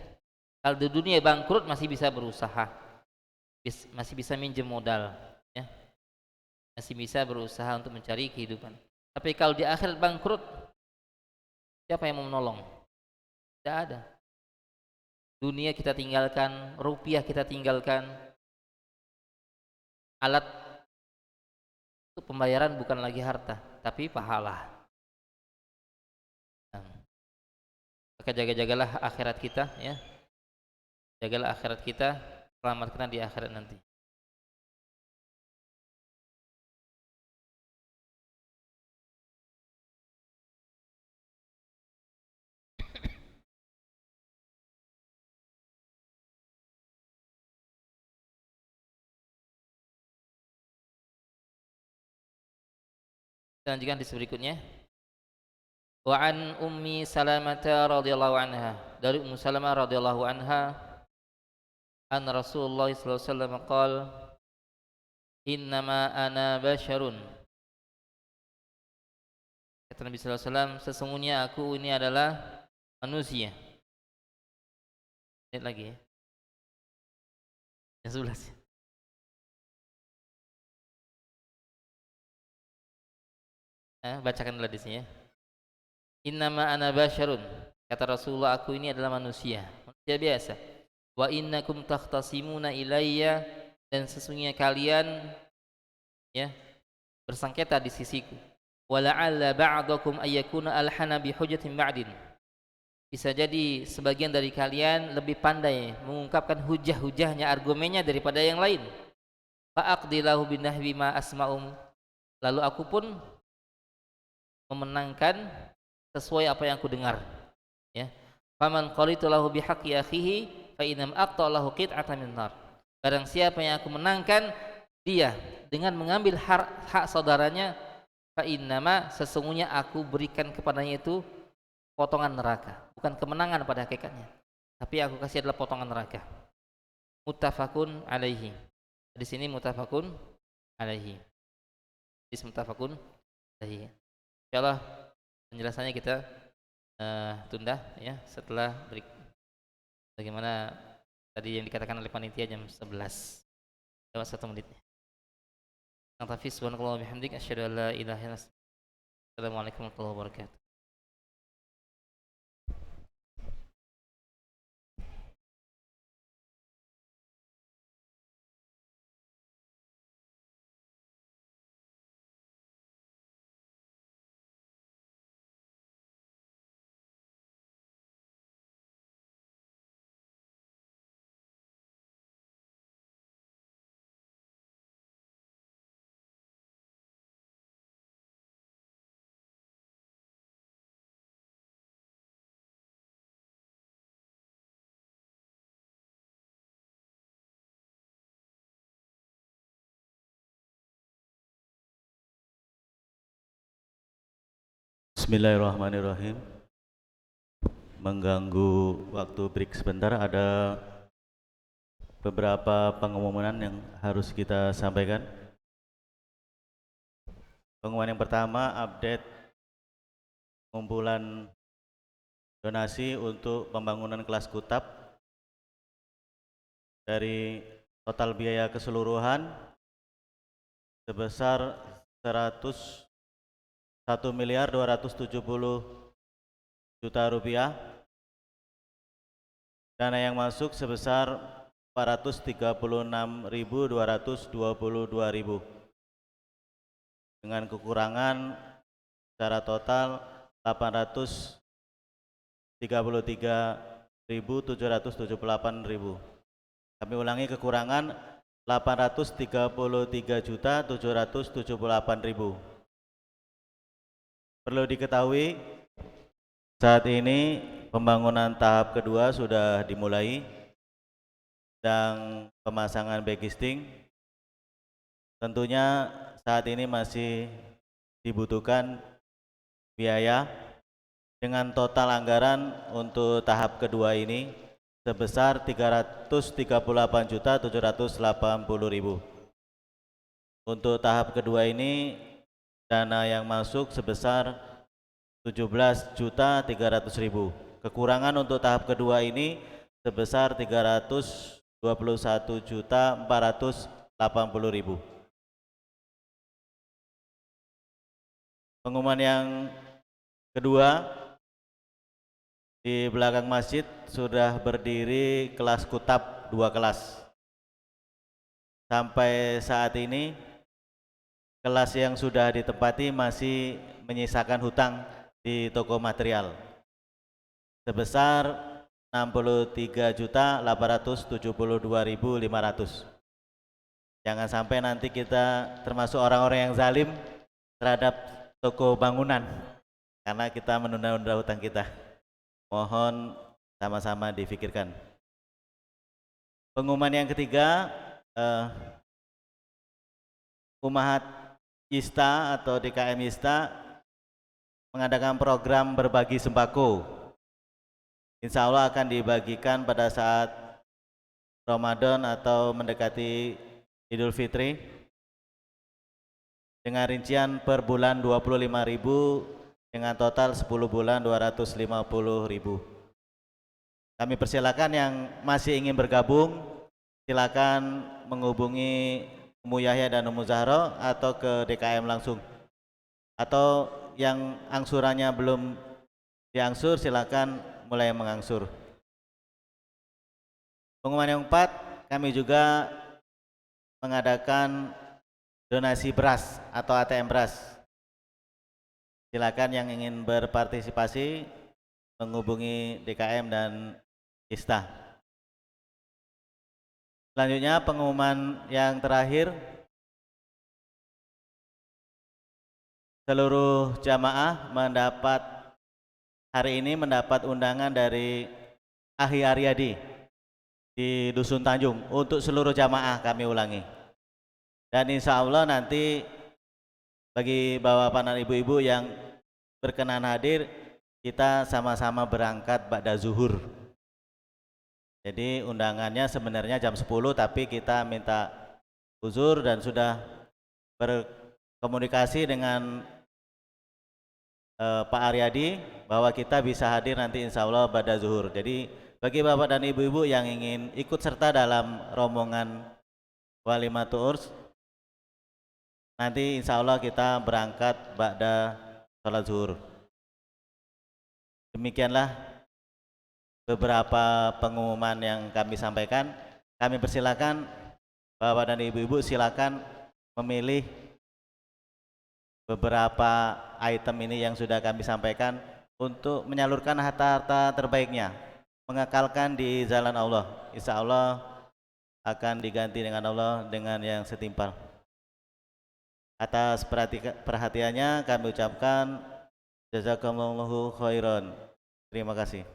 Kalau di dunia bangkrut masih bisa berusaha, masih bisa minjem modal, ya, masih bisa berusaha untuk mencari kehidupan. Tapi kalau di akhirat bangkrut, siapa yang mau menolong? Tidak ada. Dunia kita tinggalkan, rupiah kita tinggalkan, alat untuk pembayaran bukan lagi harta, tapi pahala. Nah, maka jaga-jagalah akhirat kita ya. Jagalah akhirat kita, selamatkan di akhirat nanti. Dan lanjutkan di berikutnya. Wa an Ummi Salamah radhiyallahu anha, dari Ummu Salamah radhiyallahu anha, an Rasulullah sallallahu alaihi wasallam qala, innama ana basyarun. Kata Nabi sallallahu alaihi wasallam, sesungguhnya aku ini adalah manusia. Lihat lagi ya. Yang 11. Bacakan dulu di sini ya. Innama ana basyarun, kata Rasulullah, aku ini adalah manusia biasa. Wa innakum takhtasimuna ilayya, dan sesungguhnya kalian ya bersengketa di sisiku. Wa la'alla ba'dakum ayyakuna alhana bi hujjatin ba'din, bisa jadi sebagian dari kalian lebih pandai mengungkapkan hujah-hujahnya, argumennya daripada yang lain. Fa aqdilahu binahwi ma asma'um, lalu aku pun memenangkan sesuai apa yang aku dengar ya. Faman qalitu lahu bihaqqi akhihi fa inam aqta lahu qit'atan min nar, barang siapa yang aku menangkan dia dengan mengambil hak saudaranya, fa innama, sesungguhnya aku berikan kepadanya itu potongan neraka, bukan kemenangan pada hakikatnya, tapi aku kasih adalah potongan neraka. Muttafaqun alaihi, di sini muttafaqun alaihi, di muttafaqun alaihi. Insyaallah penjelasannya kita tunda ya setelah break. Bagaimana tadi yang dikatakan oleh panitia jam 11 lewat 1 menit. Natafiz subhanallahi wa bihamdik asyhadu an la ilaha illa anta. Assalamualaikum warahmatullahi wabarakatuh. Bismillahirrahmanirrahim. Mengganggu waktu break sebentar, ada beberapa pengumuman yang harus kita sampaikan. Pengumuman yang pertama, update pengumpulan donasi untuk pembangunan kelas kutab. Dari total biaya keseluruhan sebesar 1.270.000.000 rupiah. Dana yang masuk sebesar 436.222.000, dengan kekurangan secara total 833.778.000. Kami ulangi, kekurangan 833.778.000. Perlu diketahui, saat ini pembangunan tahap kedua sudah dimulai dan pemasangan backgisting. Tentunya saat ini masih dibutuhkan biaya, dengan total anggaran untuk tahap kedua ini sebesar 338.780.000. Untuk tahap kedua ini dana yang masuk sebesar 17.300.000. Kekurangan untuk tahap kedua ini sebesar 321.480.000. Pengumuman yang kedua, di belakang masjid sudah berdiri kelas kutab 2 kelas. Sampai saat ini kelas yang sudah ditempati masih menyisakan hutang di toko material sebesar 63.872.500. Jangan sampai nanti kita termasuk orang-orang yang zalim terhadap toko bangunan karena kita menunda-nunda hutang kita. Mohon sama-sama difikirkan. Pengumuman yang ketiga, Umahat Yista atau DKM Yista mengadakan program berbagi sembako. Insya Allah akan dibagikan pada saat Ramadan atau mendekati Idul Fitri dengan rincian per bulan 25.000, dengan total 10 bulan 250.000. Kami persilakan yang masih ingin bergabung, silakan menghubungi Umu Yahya dan Umu Zahra atau ke DKM langsung. Atau yang angsurannya belum diangsur, silakan mulai mengangsur. Pengumuman yang keempat, kami juga mengadakan donasi beras atau ATM beras. Silakan yang ingin berpartisipasi menghubungi DKM dan Ista. Selanjutnya pengumuman yang terakhir, seluruh jamaah hari ini mendapat undangan dari Ahi Aryadi di Dusun Tanjung untuk seluruh jamaah, kami ulangi. Dan insya Allah nanti bagi bapak dan ibu-ibu yang berkenan hadir, kita sama-sama berangkat ba'da zuhur. Jadi undangannya sebenarnya jam 10, tapi kita minta uzur dan sudah berkomunikasi dengan Pak Aryadi bahwa kita bisa hadir nanti insya Allah ba'da zuhur. Jadi bagi bapak dan ibu-ibu yang ingin ikut serta dalam rombongan Walimatul Urs, nanti insya Allah kita berangkat ba'da sholat zuhur. Demikianlah beberapa pengumuman yang kami sampaikan. Kami persilakan bapak dan ibu-ibu silakan memilih beberapa item ini yang sudah kami sampaikan untuk menyalurkan harta-harta terbaiknya, mengekalkan di jalan Allah. Insya Allah akan diganti dengan Allah dengan yang setimpal. Atas perhatiannya kami ucapkan jazakumullahu khairan. Terima kasih.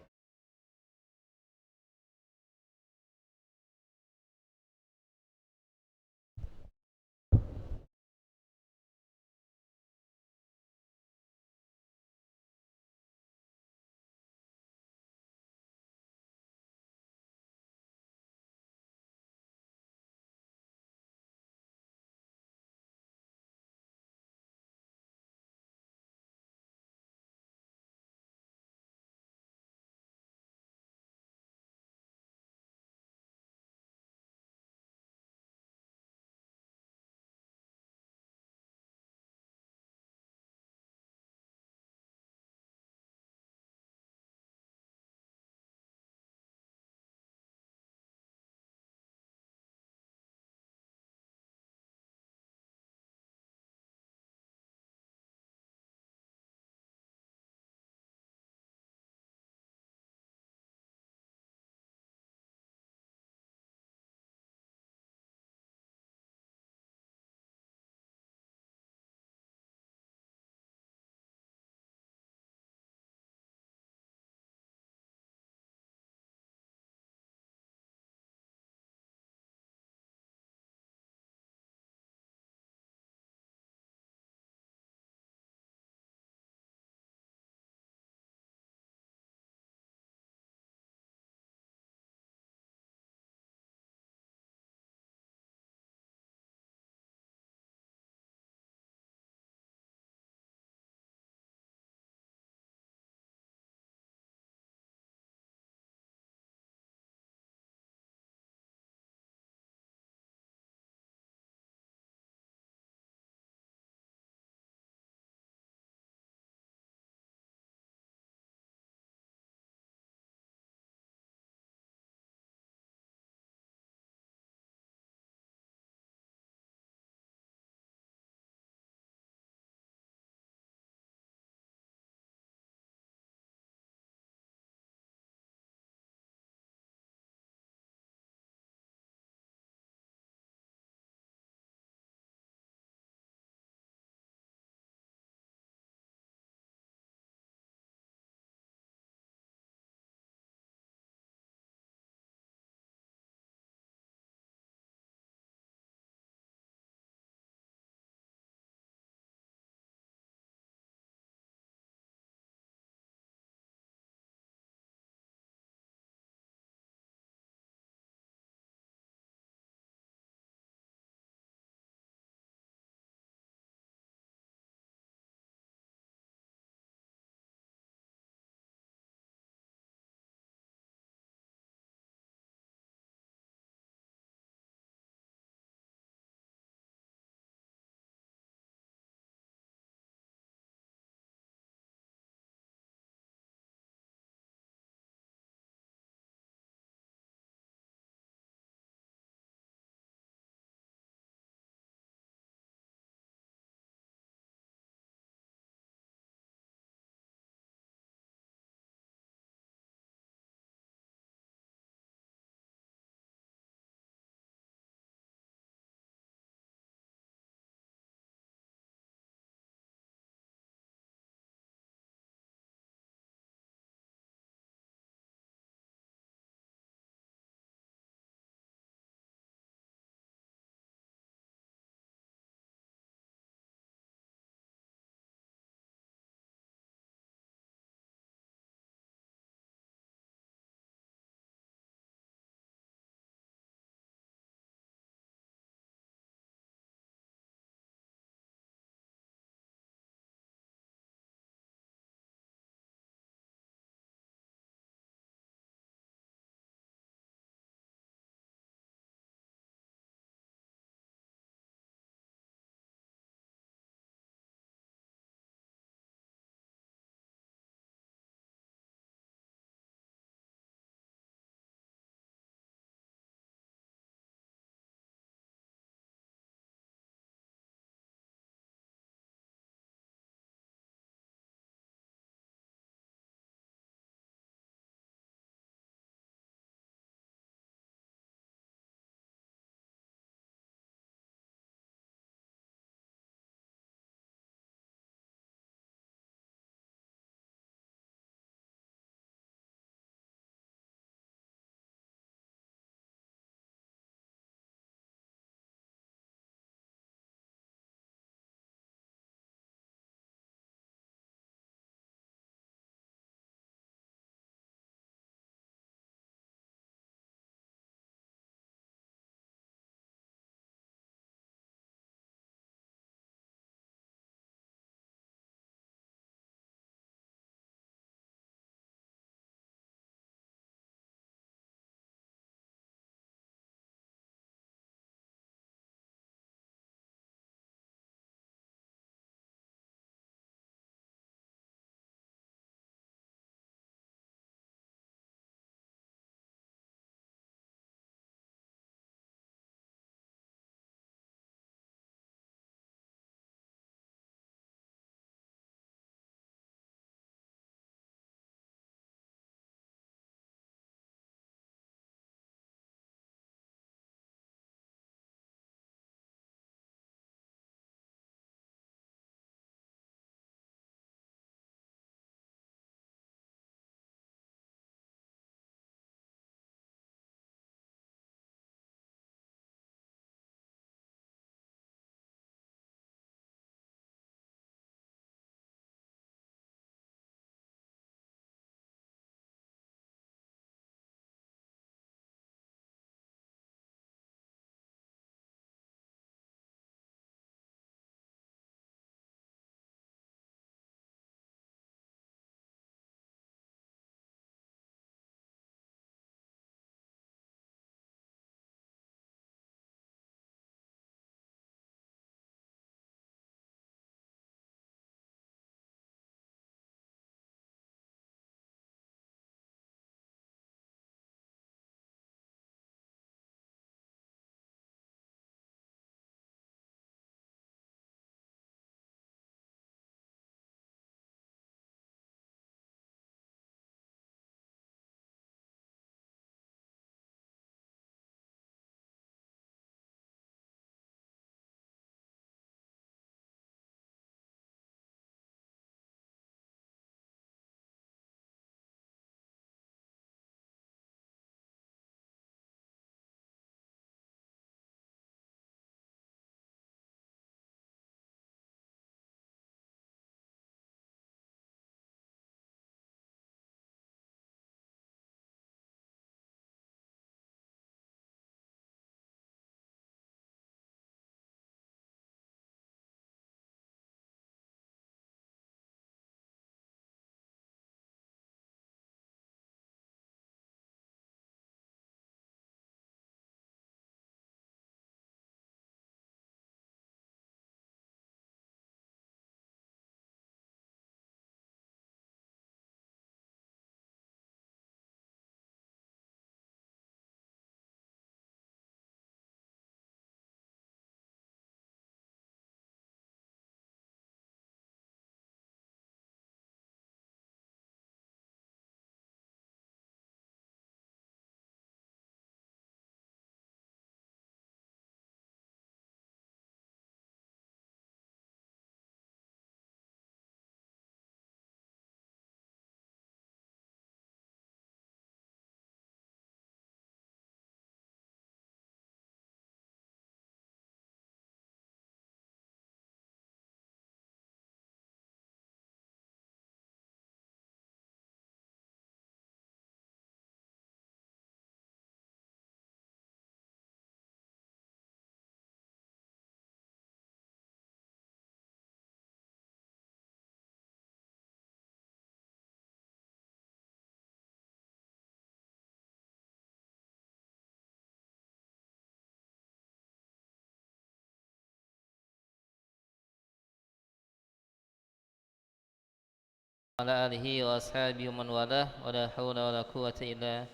ala alihi wa ashabihi wa man walah wa la hawla wa la quwwata illa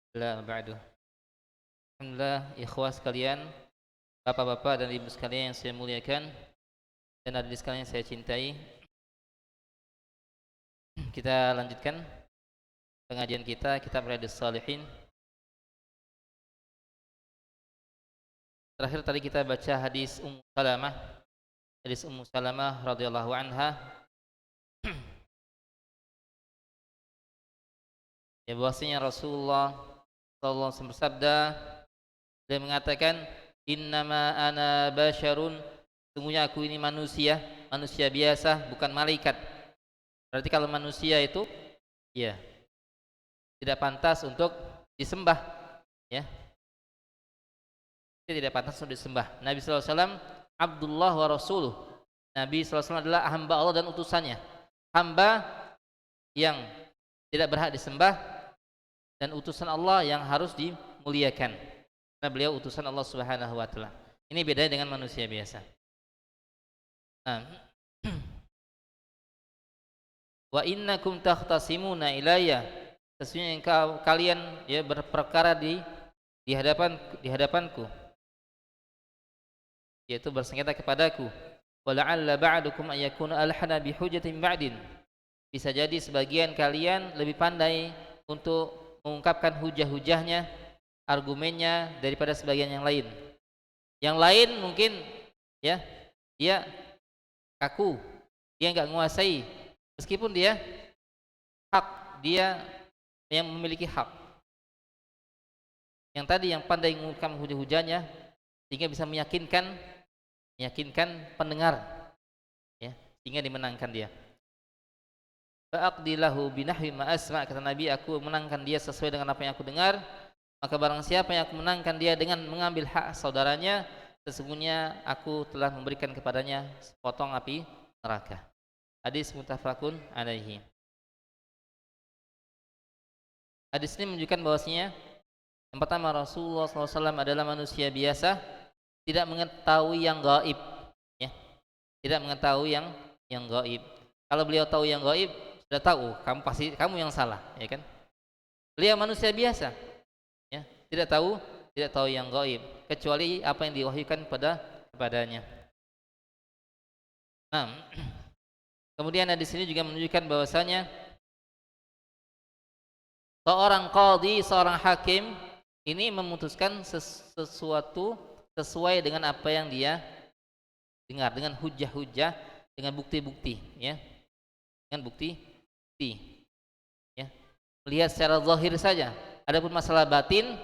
billah ba'du. Alhamdulillah ikhwah sekalian, bapak-bapak dan ibu sekalian yang saya muliakan dan adik sekalian yang saya cintai. Kita lanjutkan pengajian kita kitab Riyadhus Shalihin. Terakhir tadi kita baca hadis Ummu Salamah radhiyallahu anha. Ya, bahwasanya Rasulullah sallallahu alaihi wasallam bersabda, dia mengatakan, innama ana basyarun, sungguhnya aku ini manusia biasa, bukan malaikat. Berarti kalau manusia itu ya tidak pantas untuk disembah, ya. Dia tidak pantas untuk disembah. Nabi sallallahu alaihi wasallam Abdullah wa rasuluh. Nabi sallallahu alaihi wasallam adalah hamba Allah dan utusannya. Hamba yang tidak berhak disembah dan utusan Allah yang harus dimuliakan. Karena beliau utusan Allah Subhanahu wa taala. Ini bedanya dengan manusia biasa. Nah. Wa innakum takhtasimuna ilayya, sesungguhnya kalian ya berperkara di hadapanku, yaitu bersengketa kepadaku. Wa la'alla ba'dukum ayakuna alhana bi hujjatin ba'din. Bisa jadi sebagian kalian lebih pandai untuk mengungkapkan hujah-hujahnya, argumennya daripada sebagian yang lain. Yang lain mungkin ya dia kaku, dia enggak menguasai, meskipun dia yang memiliki hak. Yang tadi yang pandai mengungkapkan hujah-hujahnya sehingga bisa meyakinkan pendengar, ya, sehingga dimenangkan dia. Fa'aqdilahu binahwi ma asma', kata Nabi, aku menangkan dia sesuai dengan apa yang aku dengar. Maka barang siapa yang aku menangkan dia dengan mengambil hak saudaranya, sesungguhnya aku telah memberikan kepadanya sepotong api neraka. Hadis muttafaqun alaihi. Hadis ini menunjukkan bahwasanya yang pertama, Rasulullah SAW adalah manusia biasa, tidak mengetahui yang gaib, ya. Tidak mengetahui yang gaib. Kalau beliau tahu yang gaib, sudah tahu kamu yang salah, ya kan? Beliau manusia biasa, ya, tidak tahu yang gaib kecuali apa yang diwahyukan kepadanya. Nah, kemudian di sini juga menunjukkan bahwasanya seorang qadhi, seorang hakim ini memutuskan sesuatu sesuai dengan apa yang dia dengar, dengan hujah-hujah, dengan bukti-bukti, ya, dengan bukti, ya, melihat secara zahir saja. Adapun masalah batin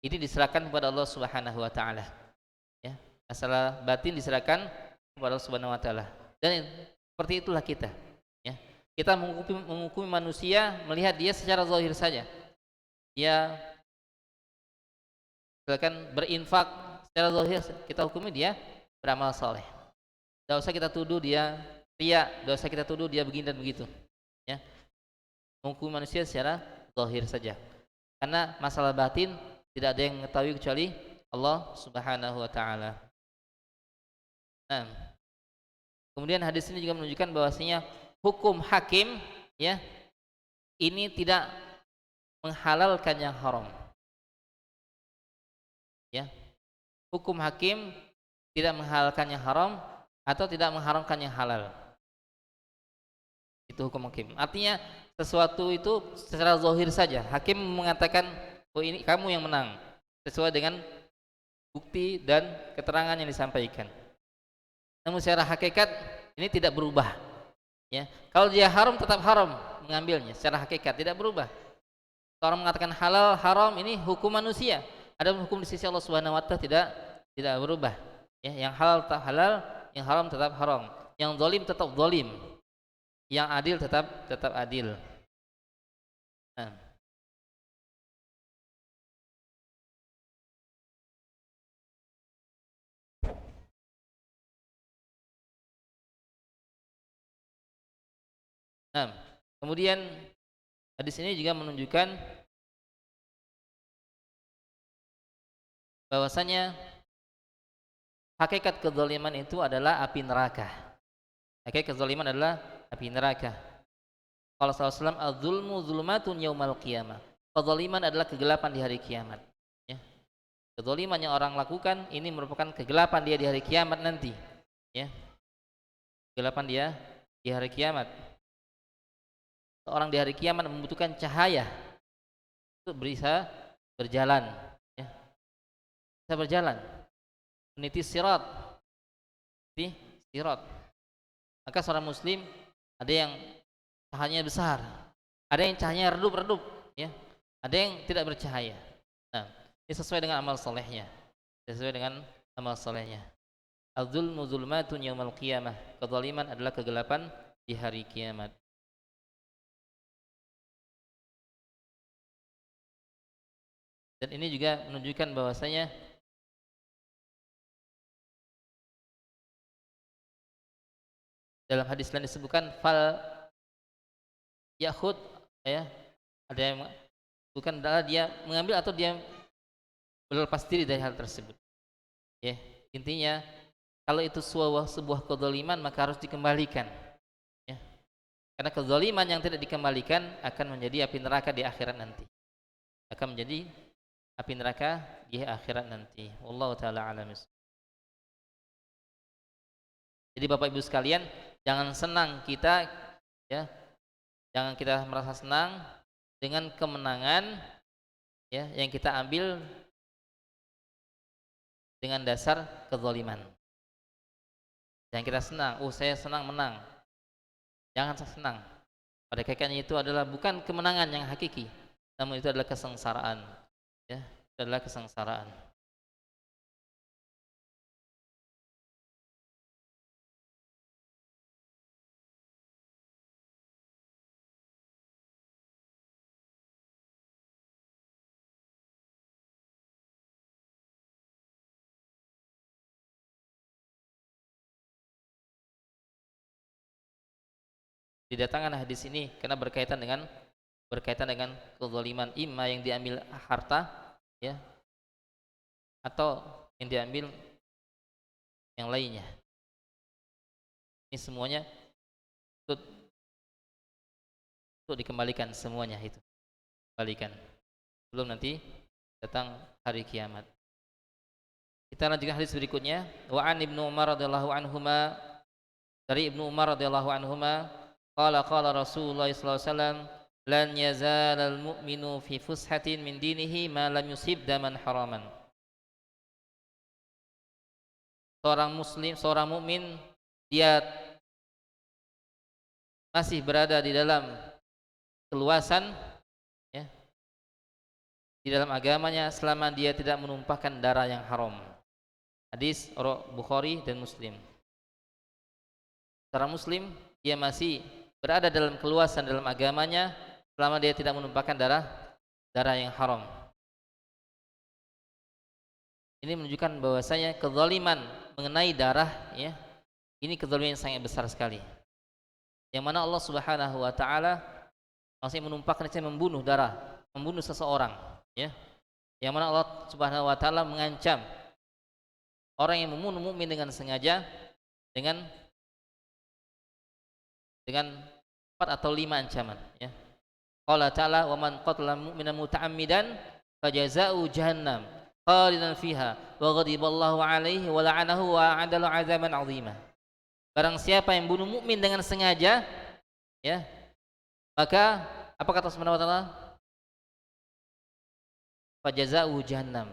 ini diserahkan kepada Allah Subhanahu wa taala, ya. Masalah batin diserahkan kepada Allah Subhanahu wa taala. Dan seperti itulah kita, ya. Kita menghukumi manusia melihat dia secara zahir saja. Dia silakan berinfak secara zahir, kita hukumi dia beramal saleh. Tidak usah kita tuduh dia riya, tidak usah kita tuduh dia begini dan begitu, ya. Menghukumi manusia secara zahir saja, karena masalah batin tidak ada yang mengetahui kecuali Allah Subhanahu wa taala. Nah, kemudian hadis ini juga menunjukkan bahwasanya hukum hakim, ya, ini tidak menghalalkan yang haram, ya. Hukum hakim tidak menghalalkan yang haram atau tidak mengharamkan yang halal. Itu hukum hakim. Artinya sesuatu itu secara zahir saja hakim mengatakan, oh ini kamu yang menang sesuai dengan bukti dan keterangan yang disampaikan. Namun secara hakikat ini tidak berubah, ya. Kalau dia haram tetap haram mengambilnya, secara hakikat tidak berubah. Orang mengatakan halal haram ini hukum manusia. Ada hukum di sisi Allah Subhanahu wa taala tidak berubah, ya. Yang halal tetap halal, yang haram tetap haram, yang zalim tetap zalim, yang adil tetap adil. Nah, kemudian hadis ini juga menunjukkan bahwasanya hakikat kezaliman itu adalah api neraka. Hakikat kezaliman adalah api neraka. Qala sallallahu alaihi wasallam, "Adz-dzulmu dzulumatun yaumal qiyamah." Kezaliman adalah kegelapan di hari kiamat. Ya. Kezaliman yang orang lakukan ini merupakan kegelapan dia di hari kiamat nanti. Ya. Kegelapan dia di hari kiamat. Seorang di hari kiamat membutuhkan cahaya untuk bisa berjalan, ya. Bisa berjalan meniti sirat, meniti sirat. Maka seorang muslim ada yang cahayanya besar, ada yang cahayanya redup-redup, ya. Ada yang tidak bercahaya. Nah, ini sesuai dengan amal solehnya. Sesuai dengan amal solehnya. Al-zulmu zulmatun yaumal qiyamah. Kezaliman adalah kegelapan di hari kiamat. Dan ini juga menunjukkan bahwasanya dalam hadis lain disebutkan fal yakhud, ya, ada yang bukan adalah dia mengambil atau dia berlepas diri dari hal tersebut, ya. Intinya kalau itu sebuah kezaliman maka harus dikembalikan, ya. Karena kezaliman yang tidak dikembalikan akan menjadi api neraka di akhirat nanti, akan menjadi api neraka di akhirat nanti. Wallahu taala alam. Jadi Bapak Ibu sekalian, jangan senang kita, ya, jangan kita merasa senang dengan kemenangan, ya, yang kita ambil dengan dasar kezaliman. Jangan kita senang, saya senang menang. Jangan senang. Pada hakikatnya itu adalah bukan kemenangan yang hakiki, namun itu adalah kesengsaraan, ya, itu adalah kesengsaraan. Didatangkan hadis ini karena berkaitan dengan kezaliman, imma yang diambil harta, ya, atau yang diambil yang lainnya. Ini semuanya untuk dikembalikan, semuanya itu kembalikan sebelum nanti datang hari kiamat. Kita lanjutkan hadis berikutnya. Wa an Ibnu Umar radhiyallahu anhuma, dari Ibnu Umar radhiyallahu anhuma, qala qala Rasulullah sallallahu alaihi wasallam, lan yazalal mu'minu fi fushatin min dinihi ma lam yusib daman haraman. Seorang muslim, seorang mukmin, dia masih berada di dalam keluasan, ya, di dalam agamanya selama dia tidak menumpahkan darah yang haram. Hadis Bukhari dan Muslim. Seorang muslim dia masih berada dalam keluasan dalam agamanya selama dia tidak menumpahkan darah yang haram. Ini menunjukkan bahwasanya kezaliman mengenai darah, ya, ini kezaliman yang sangat besar sekali. Yang mana Allah Subhanahu wa taala masih menumpahkan, membunuh darah, membunuh seseorang, ya. Yang mana Allah Subhanahu wa taala mengancam orang yang membunuh mukmin dengan sengaja dengan 4 atau 5 ancaman, ya. Qala ta'ala wa man qatala mu'minan muta'ammidan fajazaa'u jahannam khalidan fiha wa ghadiballahu 'alaihi wa la'anahu wa 'adala 'adzaban 'azima. Barang siapa yang bunuh mukmin dengan sengaja, ya, maka apa kata Subhanahu wa taala? Fajazaa'u jahannam.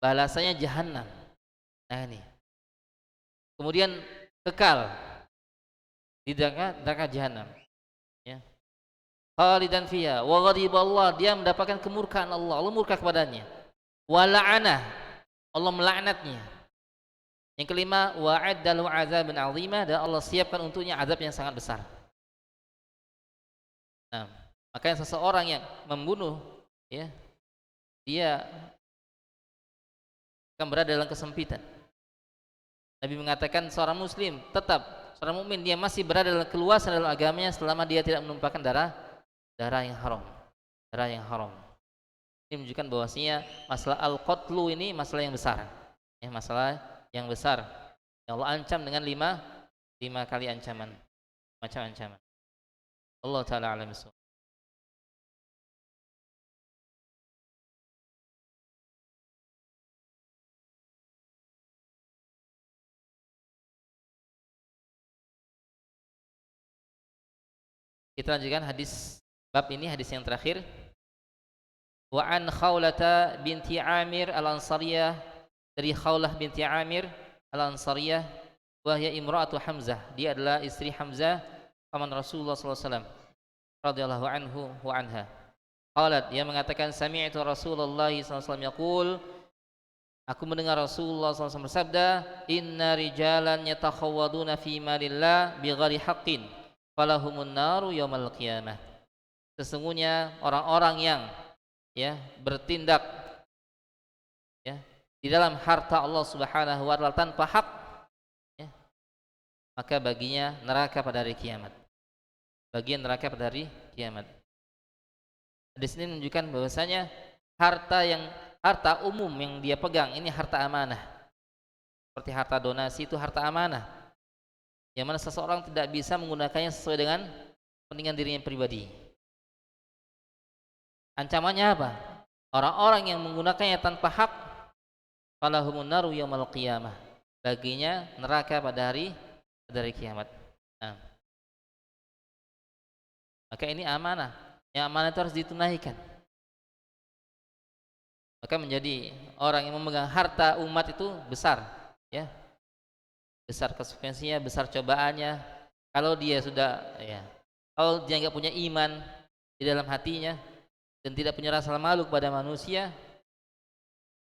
Balasannya jahannam. Nah ini. Kemudian kekal di neraka jahanam, ya. Khalidan fiha wa ghadiballah, dia mendapatkan kemurkaan Allah, Allah murka kepadanya. Wa la'anah, Allah melaknatnya. Yang kelima, wa addalu 'adzaban 'azima, dan Allah siapkan untuknya azab yang sangat besar. Nah, makanya seseorang yang membunuh, ya, dia akan berada dalam kesempitan. Nabi mengatakan seorang muslim tetap, seorang mukmin dia masih berada dalam keluasan dalam agamanya selama dia tidak menumpahkan darah yang haram. Darah yang haram. Ini menunjukkan bahwasanya masalah al-qatlu ini masalah yang besar. Ya, masalah yang besar. Yang Allah ancam dengan 5 kali ancaman. Macam ancaman. Allah taala alam bissawab. Kita lanjutkan hadis bab ini, hadis yang terakhir. Wa an Khawlata binti Amir al-Ansariyah, dari Khawlah binti Amir al-Ansariyah, wahya imra'atu Hamzah, dia adalah istri Hamzah paman Rasulullah sallallahu alaihi wasallam radhiyallahu anhu wa anha. Qalat, dia mengatakan, sami'tu Rasulullah sallallahu alaihi wasallam yaqul, aku mendengar Rasulullah sallallahu alaihi wasallam bersabda, inna rijalan yatakhawwaduna fi malillah bighairi haqqin falahumun naru yaumal qiyamah. Sesungguhnya orang-orang yang bertindak di dalam harta Allah Subhanahu wa taala tanpa hak, maka baginya neraka pada hari kiamat. Bagian neraka pada hari kiamat. Di sini menunjukkan bahwasanya harta umum yang dia pegang ini harta amanah. Seperti harta donasi itu harta amanah, yang mana seseorang tidak bisa menggunakannya sesuai dengan kepentingan dirinya pribadi. Ancamannya apa? Orang-orang yang menggunakannya tanpa hak, falahumun naru yaumal qiyamah, baginya neraka pada hari kiamat. Nah, maka ini amanah. Yang amanah itu harus ditunaikan. Maka menjadi orang yang memegang harta umat itu besar, besar konsekuensinya, besar cobaannya. Kalau dia kalau dia nggak punya iman di dalam hatinya dan tidak punya rasa malu kepada manusia,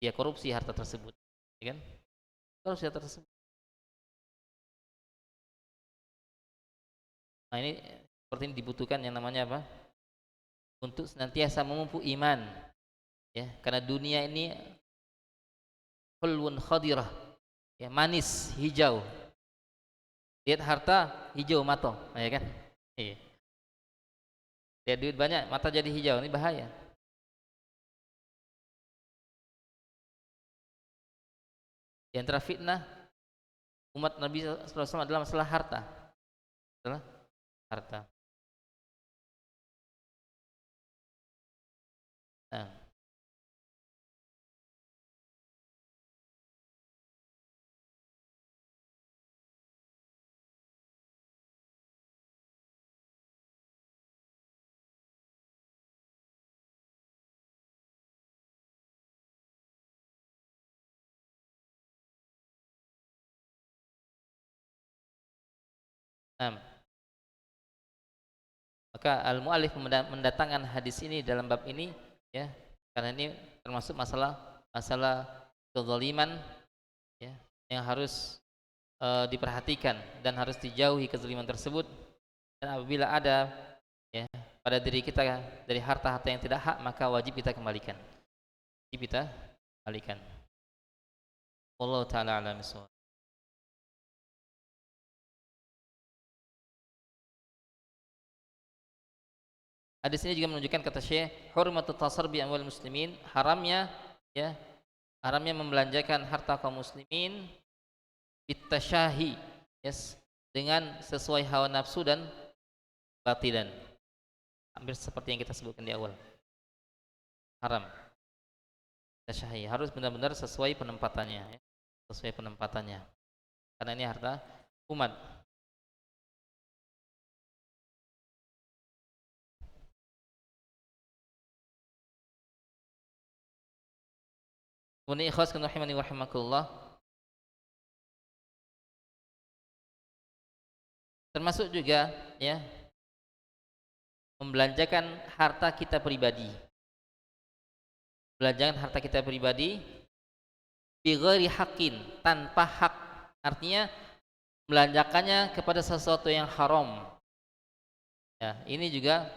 dia korupsi harta tersebut, kan? Korupsi harta tersebut. Nah, ini seperti ini dibutuhkan yang namanya apa? Untuk senantiasa memupuk iman, karena dunia ini hulwun khadirah, manis hijau. Lihat harta hijau mata, kan? Iya. Lihat duit banyak mata jadi hijau, ini bahaya. Di antara fitnah umat Nabi sallallahu alaihi wasallam adalah masalah harta. Nah, maka al-mu'allif mendatangkan hadis ini dalam bab ini, karena ini termasuk masalah kezaliman, yang harus diperhatikan dan harus dijauhi kezaliman tersebut. Dan apabila ada pada diri kita dari harta-harta yang tidak hak, maka wajib kita kembalikan. Allah taala alam bissawab. Hadis ini juga menunjukkan, kata Syekh, hurmatut tasarrufi amwal muslimin, haramnya membelanjakan harta kaum muslimin bitasyahi, dengan sesuai hawa nafsu dan batilan. Hampir seperti yang kita sebutkan di awal. Haram. Tasyahi harus benar-benar sesuai penempatannya, Karena ini harta umat. Kemudian ikhwas rahimani wa rahimakumullah, termasuk juga membelanjakan harta kita pribadi. Belanjakan harta kita pribadi bighairi haqqin, tanpa hak. Artinya belanjakannya kepada sesuatu yang haram. Ini juga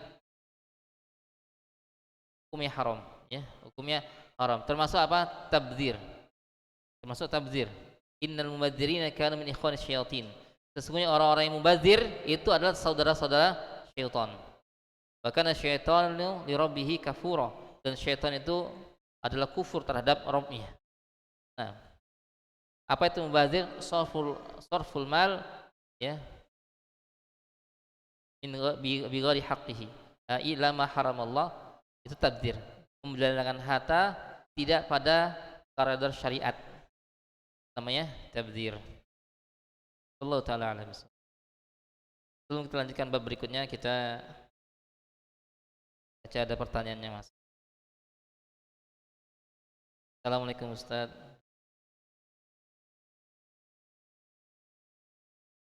hukumnya haram, hukumnya haram. Termasuk apa? Tabdzir. Innal mubadzirina kanu min ikhwanis syayatin. Sesungguhnya orang-orang yang mubadzir itu adalah saudara-saudara syaitan. Bahkan syaitanu li rabbih kafura, dan syaitan itu adalah kufur terhadap Rabbnya. Nah, apa itu mubadzir? Sarful mal, bi ghairi haqqihi ila ma haramallah, itu tabdzir, menjalankan harta tidak pada koridor syariat, namanya tabdzir. Allah taala alam. Sebelum kita lanjutkan bab berikutnya, kita baca ada pertanyaannya, Mas. Assalamualaikum Ustaz.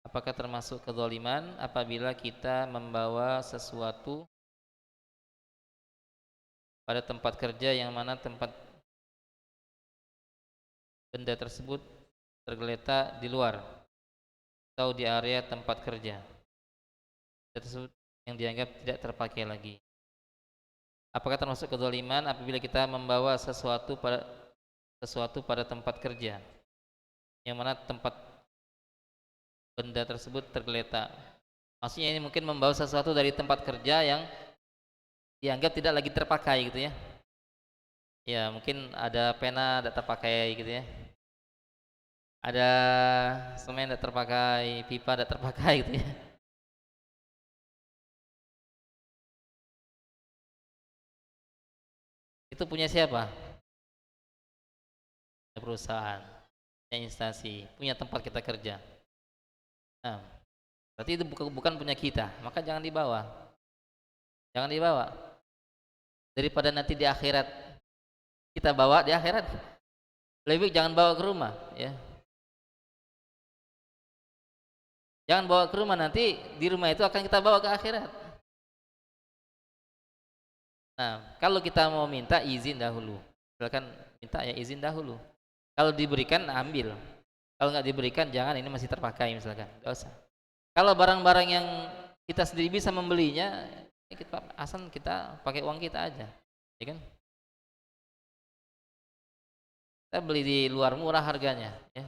Apakah termasuk kezaliman apabila kita membawa sesuatu pada tempat kerja yang mana tempat benda tersebut tergeletak di luar atau di area tempat kerja tersebut yang dianggap tidak terpakai lagi? Apakah termasuk kezaliman apabila kita membawa sesuatu pada tempat kerja yang mana tempat benda tersebut tergeletak? Maksudnya ini mungkin membawa sesuatu dari tempat kerja yang dianggap tidak lagi terpakai gitu ya. Ya, mungkin ada pena tidak terpakai gitu ya. Ada semen tidak terpakai, pipa tidak terpakai gitu ya. Itu punya siapa? Punya perusahaan, punya instansi, punya tempat kita kerja. Nah, berarti itu bukan punya kita, maka jangan dibawa. Jangan dibawa. Daripada nanti di akhirat kita bawa di akhirat, lebih baik jangan bawa ke rumah ya. Jangan bawa ke rumah, nanti di rumah itu akan kita bawa ke akhirat. Nah, kalau kita mau minta izin dahulu, silakan minta ya izin dahulu. Kalau diberikan ambil, kalau nggak diberikan jangan, ini masih terpakai misalkan, nggak usah. Kalau barang-barang yang kita sendiri bisa membelinya, ya asal kita pakai uang kita aja, ya kan? Kita beli di luar murah harganya, ya.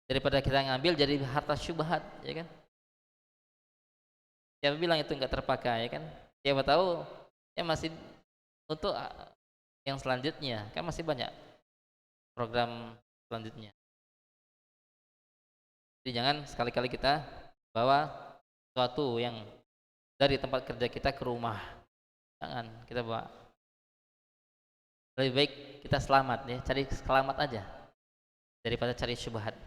Daripada kita ngambil jadi harta syubhat, ya kan? Siapa bilang itu nggak terpakai, ya kan? Siapa tahu ya masih untuk yang selanjutnya, kan masih banyak program selanjutnya. Jadi jangan sekali-kali kita bawa sesuatu yang dari tempat kerja kita ke rumah. Jangan kita bawa. Lebih baik kita selamat ya, cari selamat aja daripada cari syubhat.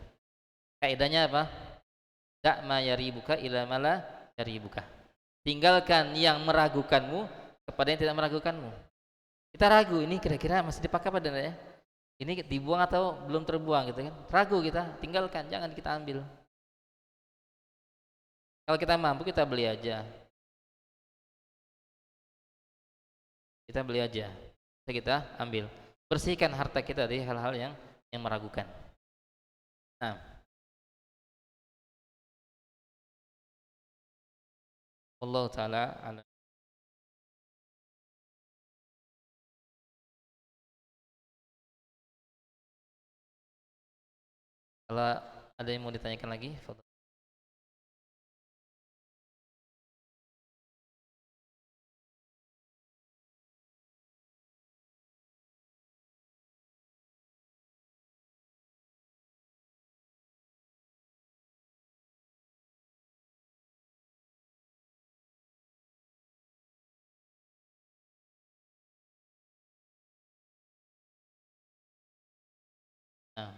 Kaidahnya apa? Da' ma yaribuka ila ma la yaribuka. Tinggalkan yang meragukanmu kepada yang tidak meragukanmu. Kita ragu, ini kira-kira masih dipakai apa tidak ya? Ini dibuang atau belum terbuang gitu kan? Ragu kita, tinggalkan, jangan kita ambil. Kalau kita mampu kita beli aja. Kita beli aja. Kita ambil. Bersihkan harta kita dari hal-hal yang meragukan. Nah, Allah taala alam. Kalau ada yang mau ditanyakan lagi, fadhol. Nah,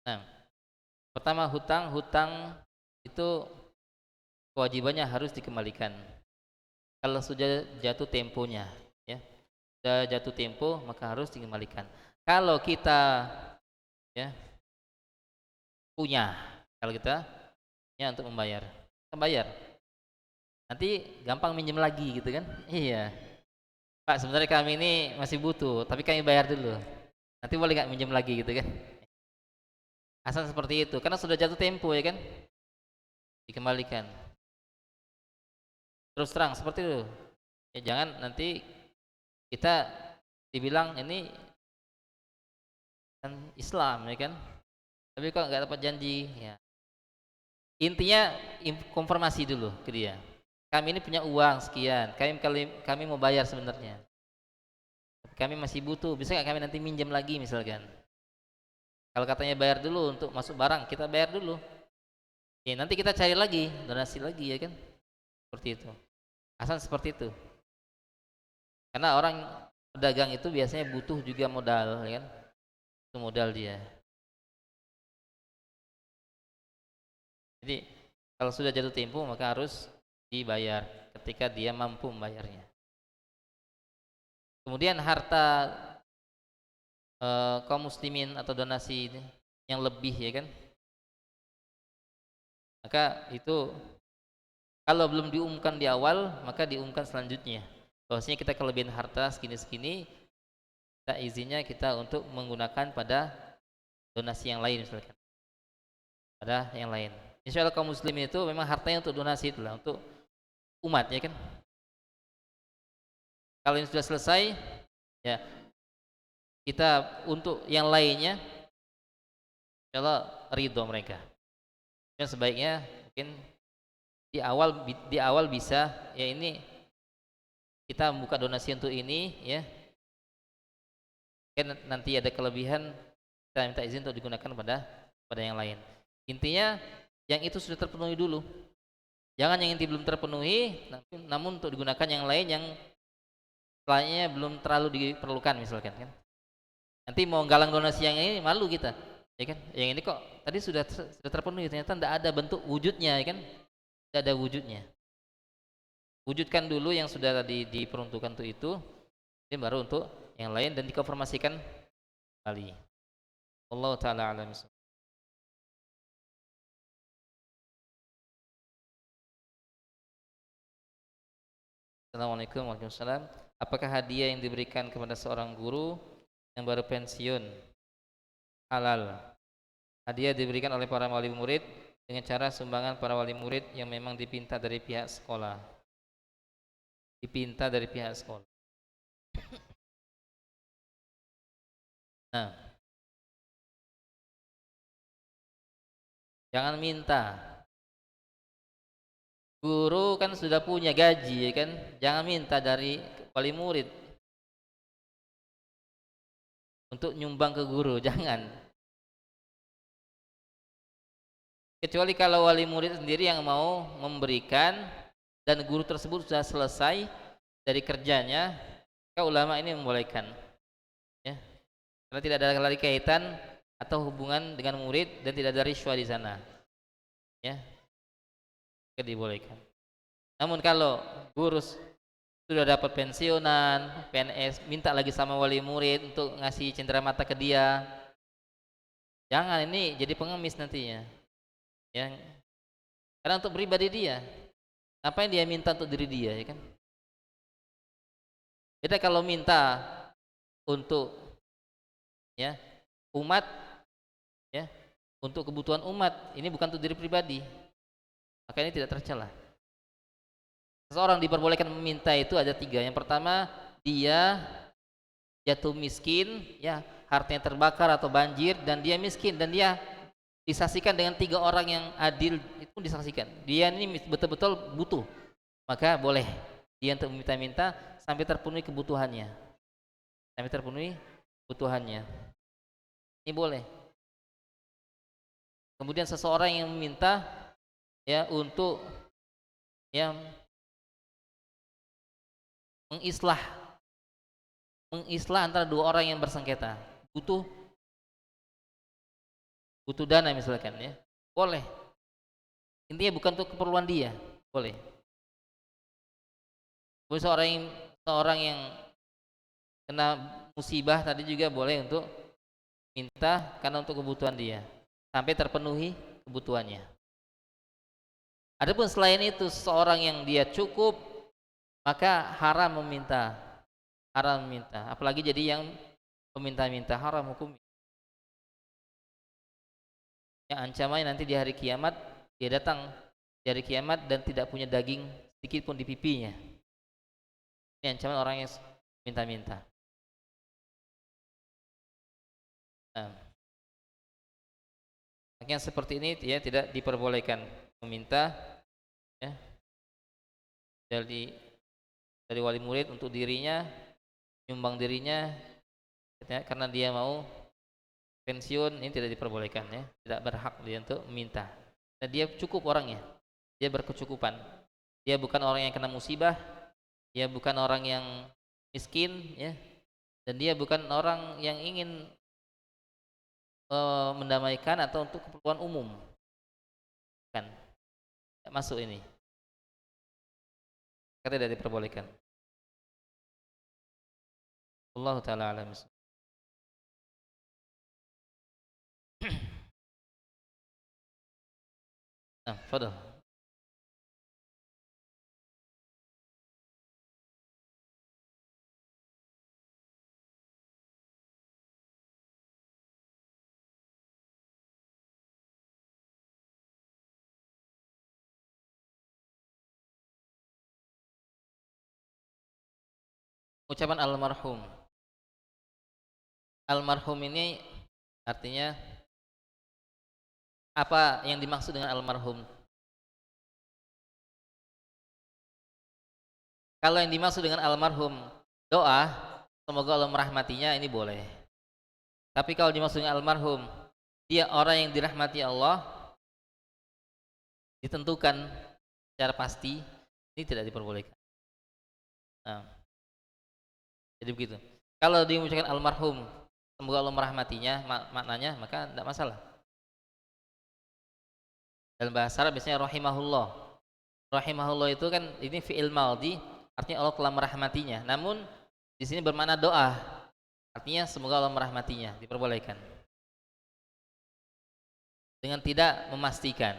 nah, pertama hutang itu kewajibannya harus dikembalikan. Kalau sudah jatuh temponya, ya, sudah jatuh tempo maka harus dikembalikan. Kalau kita ya punya, kalau kita ya untuk membayar, kita bayar. Nanti gampang minjem lagi gitu kan? Iya. Pak, sebenarnya kami ini masih butuh, tapi kami bayar dulu. Nanti boleh nggak minjem lagi gitu kan? Asal seperti itu, karena sudah jatuh tempo ya kan? Dikembalikan. Terus terang seperti itu. Ya jangan nanti kita dibilang ini kan Islam ya kan? Tapi kok nggak dapat janji ya. Intinya konfirmasi dulu ke dia. kami ini punya uang sekian, kami mau bayar sebenarnya, kami masih butuh, bisa nggak kami nanti minjem lagi misalkan. Kalau katanya bayar dulu untuk masuk barang, kita bayar dulu. Ya, nanti kita cari lagi, donasi lagi ya kan, seperti itu. Asal seperti itu. Karena orang pedagang itu biasanya butuh juga modal, ya kan? Itu modal dia. Jadi kalau sudah jatuh tempo maka harus dibayar ketika dia mampu membayarnya. Kemudian harta kaum muslimin atau donasi yang lebih ya kan, maka itu kalau belum diumumkan di awal maka diumumkan selanjutnya bahwasanya kita kelebihan harta segini-segini, kita izinnya kita untuk menggunakan pada donasi yang lain misalkan, pada yang lain. Insya Allah kaum muslimin itu memang hartanya untuk donasi itulah, untuk umat ya kan. Kalau ini sudah selesai ya, kita untuk yang lainnya insya Allah ridho mereka. Dan sebaiknya mungkin di awal bisa ya, ini kita membuka donasi untuk ini ya, kan nanti ada kelebihan kita minta izin untuk digunakan pada yang lain. Intinya yang itu sudah terpenuhi dulu, jangan yang inti belum terpenuhi namun untuk digunakan yang lain yang lainnya belum terlalu diperlukan misalkan kan. Nanti mau galang donasi yang ini malu kita, ya kan? Yang ini kok tadi sudah terpenuhi, ternyata tidak ada bentuk wujudnya, ya kan? Tidak ada wujudnya. Wujudkan dulu yang sudah tadi diperuntukkan untuk itu, ini baru untuk yang lain dan dikonfirmasikan kembali. Allah taala alam. Assalamualaikum warahmatullahi wabarakatuh. Apakah hadiah yang diberikan kepada seorang guru yang baru pensiun halal? Hadiah diberikan oleh para wali murid dengan cara sumbangan para wali murid yang memang dipinta dari pihak sekolah. Dipinta dari pihak sekolah. Nah, jangan minta. Guru kan sudah punya gaji, ya kan? Jangan minta dari wali murid untuk nyumbang ke guru, jangan. Kecuali kalau wali murid sendiri yang mau memberikan dan guru tersebut sudah selesai dari kerjanya, maka ulama ini membolehkan, ya. Karena tidak ada lagi kaitan atau hubungan dengan murid dan tidak ada riswa di sana, ya. Maka dibolehkan. Namun kalau guru sudah dapat pensiunan, PNS, minta lagi sama wali murid untuk ngasih cenderamata ke dia, jangan, ini jadi pengemis nantinya, ya. Karena untuk pribadi dia, apa yang dia minta untuk diri dia, ya kan? Beda kalau minta untuk, ya, umat, ya, untuk kebutuhan umat, ini bukan untuk diri pribadi, maka ini tidak tercela. Seseorang diperbolehkan meminta itu ada tiga. Yang pertama, dia jatuh miskin, ya, hartanya terbakar atau banjir dan dia miskin dan dia disaksikan dengan tiga orang yang adil, itu disaksikan dia ini betul-betul butuh, maka boleh dia untuk meminta-minta sampai terpenuhi kebutuhannya, ini boleh. Kemudian seseorang yang meminta, ya, untuk, ya, mengislah antara dua orang yang bersengketa, butuh dana misalkan, ya, boleh. Intinya bukan untuk keperluan dia, boleh. Seorang yang kena musibah tadi juga boleh untuk minta karena untuk kebutuhan dia sampai terpenuhi kebutuhannya. Adapun selain itu seorang yang dia cukup, maka haram meminta, apalagi jadi yang meminta-minta, haram hukum. Yang ancamannya nanti di hari kiamat, dia datang di hari kiamat dan tidak punya daging sedikit pun di pipinya. Ini ancaman orang yang minta-minta. Nah, yang seperti ini, ya, tidak diperbolehkan meminta, ya. dari wali murid untuk dirinya, nyumbang dirinya ya, karena dia mau pensiun, ini tidak diperbolehkan ya, tidak berhak dia untuk meminta. Dan dia cukup orangnya, dia berkecukupan, dia bukan orang yang kena musibah, dia bukan orang yang miskin ya, dan dia bukan orang yang ingin mendamaikan atau untuk keperluan umum, kan tidak masuk ini, kata tidak diperbolehkan. Allah taala alam. Nah, fadal. Ucapan almarhum. Almarhum ini artinya apa yang dimaksud dengan almarhum? Kalau yang dimaksud dengan almarhum doa, semoga Allah merahmatinya, ini boleh. Tapi kalau dimaksud dengan almarhum, dia orang yang dirahmati Allah, ditentukan secara pasti, ini tidak diperbolehkan. Nah, jadi begitu. Kalau diucapkan almarhum, semoga Allah merahmatinya, maknanya maka tidak masalah. Dalam bahasa Arab biasanya rahimahullah. Rahimahullah itu kan ini fi'il maldi, artinya Allah telah merahmatinya. Namun di sini bermakna doa. Artinya semoga Allah merahmatinya, diperbolehkan. Dengan tidak memastikan.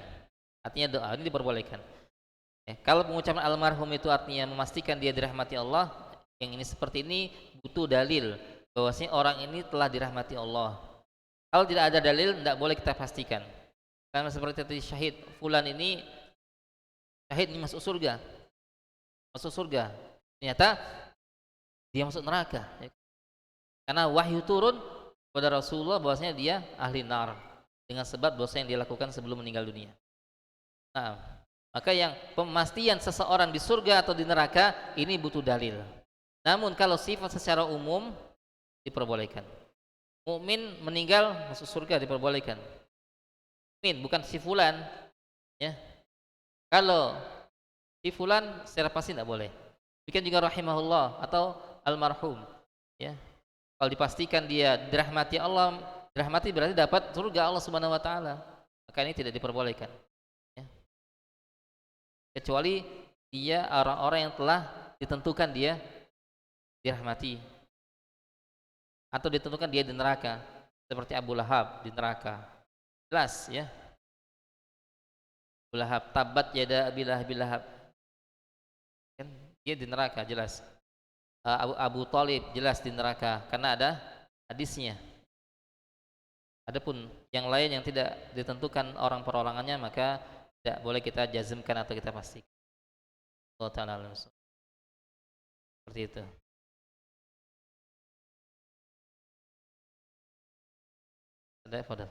Artinya doa ini diperbolehkan. Kalau pengucapan almarhum itu artinya memastikan dia dirahmati Allah, yang ini seperti ini butuh dalil bahwasanya orang ini telah dirahmati Allah. Kalau tidak ada dalil, tidak boleh kita pastikan. Karena seperti tadi syahid, fulan ini syahid ini masuk surga. Masuk surga. Ternyata dia masuk neraka. Karena wahyu turun kepada Rasulullah bahwasanya dia ahli nar dengan sebab dosa yang dia lakukan sebelum meninggal dunia. Nah, maka yang pemastian seseorang di surga atau di neraka ini butuh dalil. Namun kalau sifat secara umum diperbolehkan. Mukmin meninggal masuk surga diperbolehkan. Mukmin bukan si fulan, ya. Kalau si fulan secara pasti tidak boleh. Demikian juga rahimahullah atau almarhum, ya. Kalau dipastikan dia dirahmati Allah, dirahmati berarti dapat surga Allah Subhanahu wa taala. Maka ini tidak diperbolehkan. Ya. Kecuali dia orang-orang yang telah ditentukan dia dirahmati atau ditentukan dia di neraka, seperti Abu Lahab di neraka. Jelas ya. Abu Lahab, tabat yada Abi Lahab. Kan dia di neraka jelas. Abu Thalib jelas di neraka karena ada hadisnya. Adapun yang lain yang tidak ditentukan orang perorangannya maka tidak boleh kita jazmkan atau kita pastikan. Allah taala alam. Seperti itu. Ada fadal.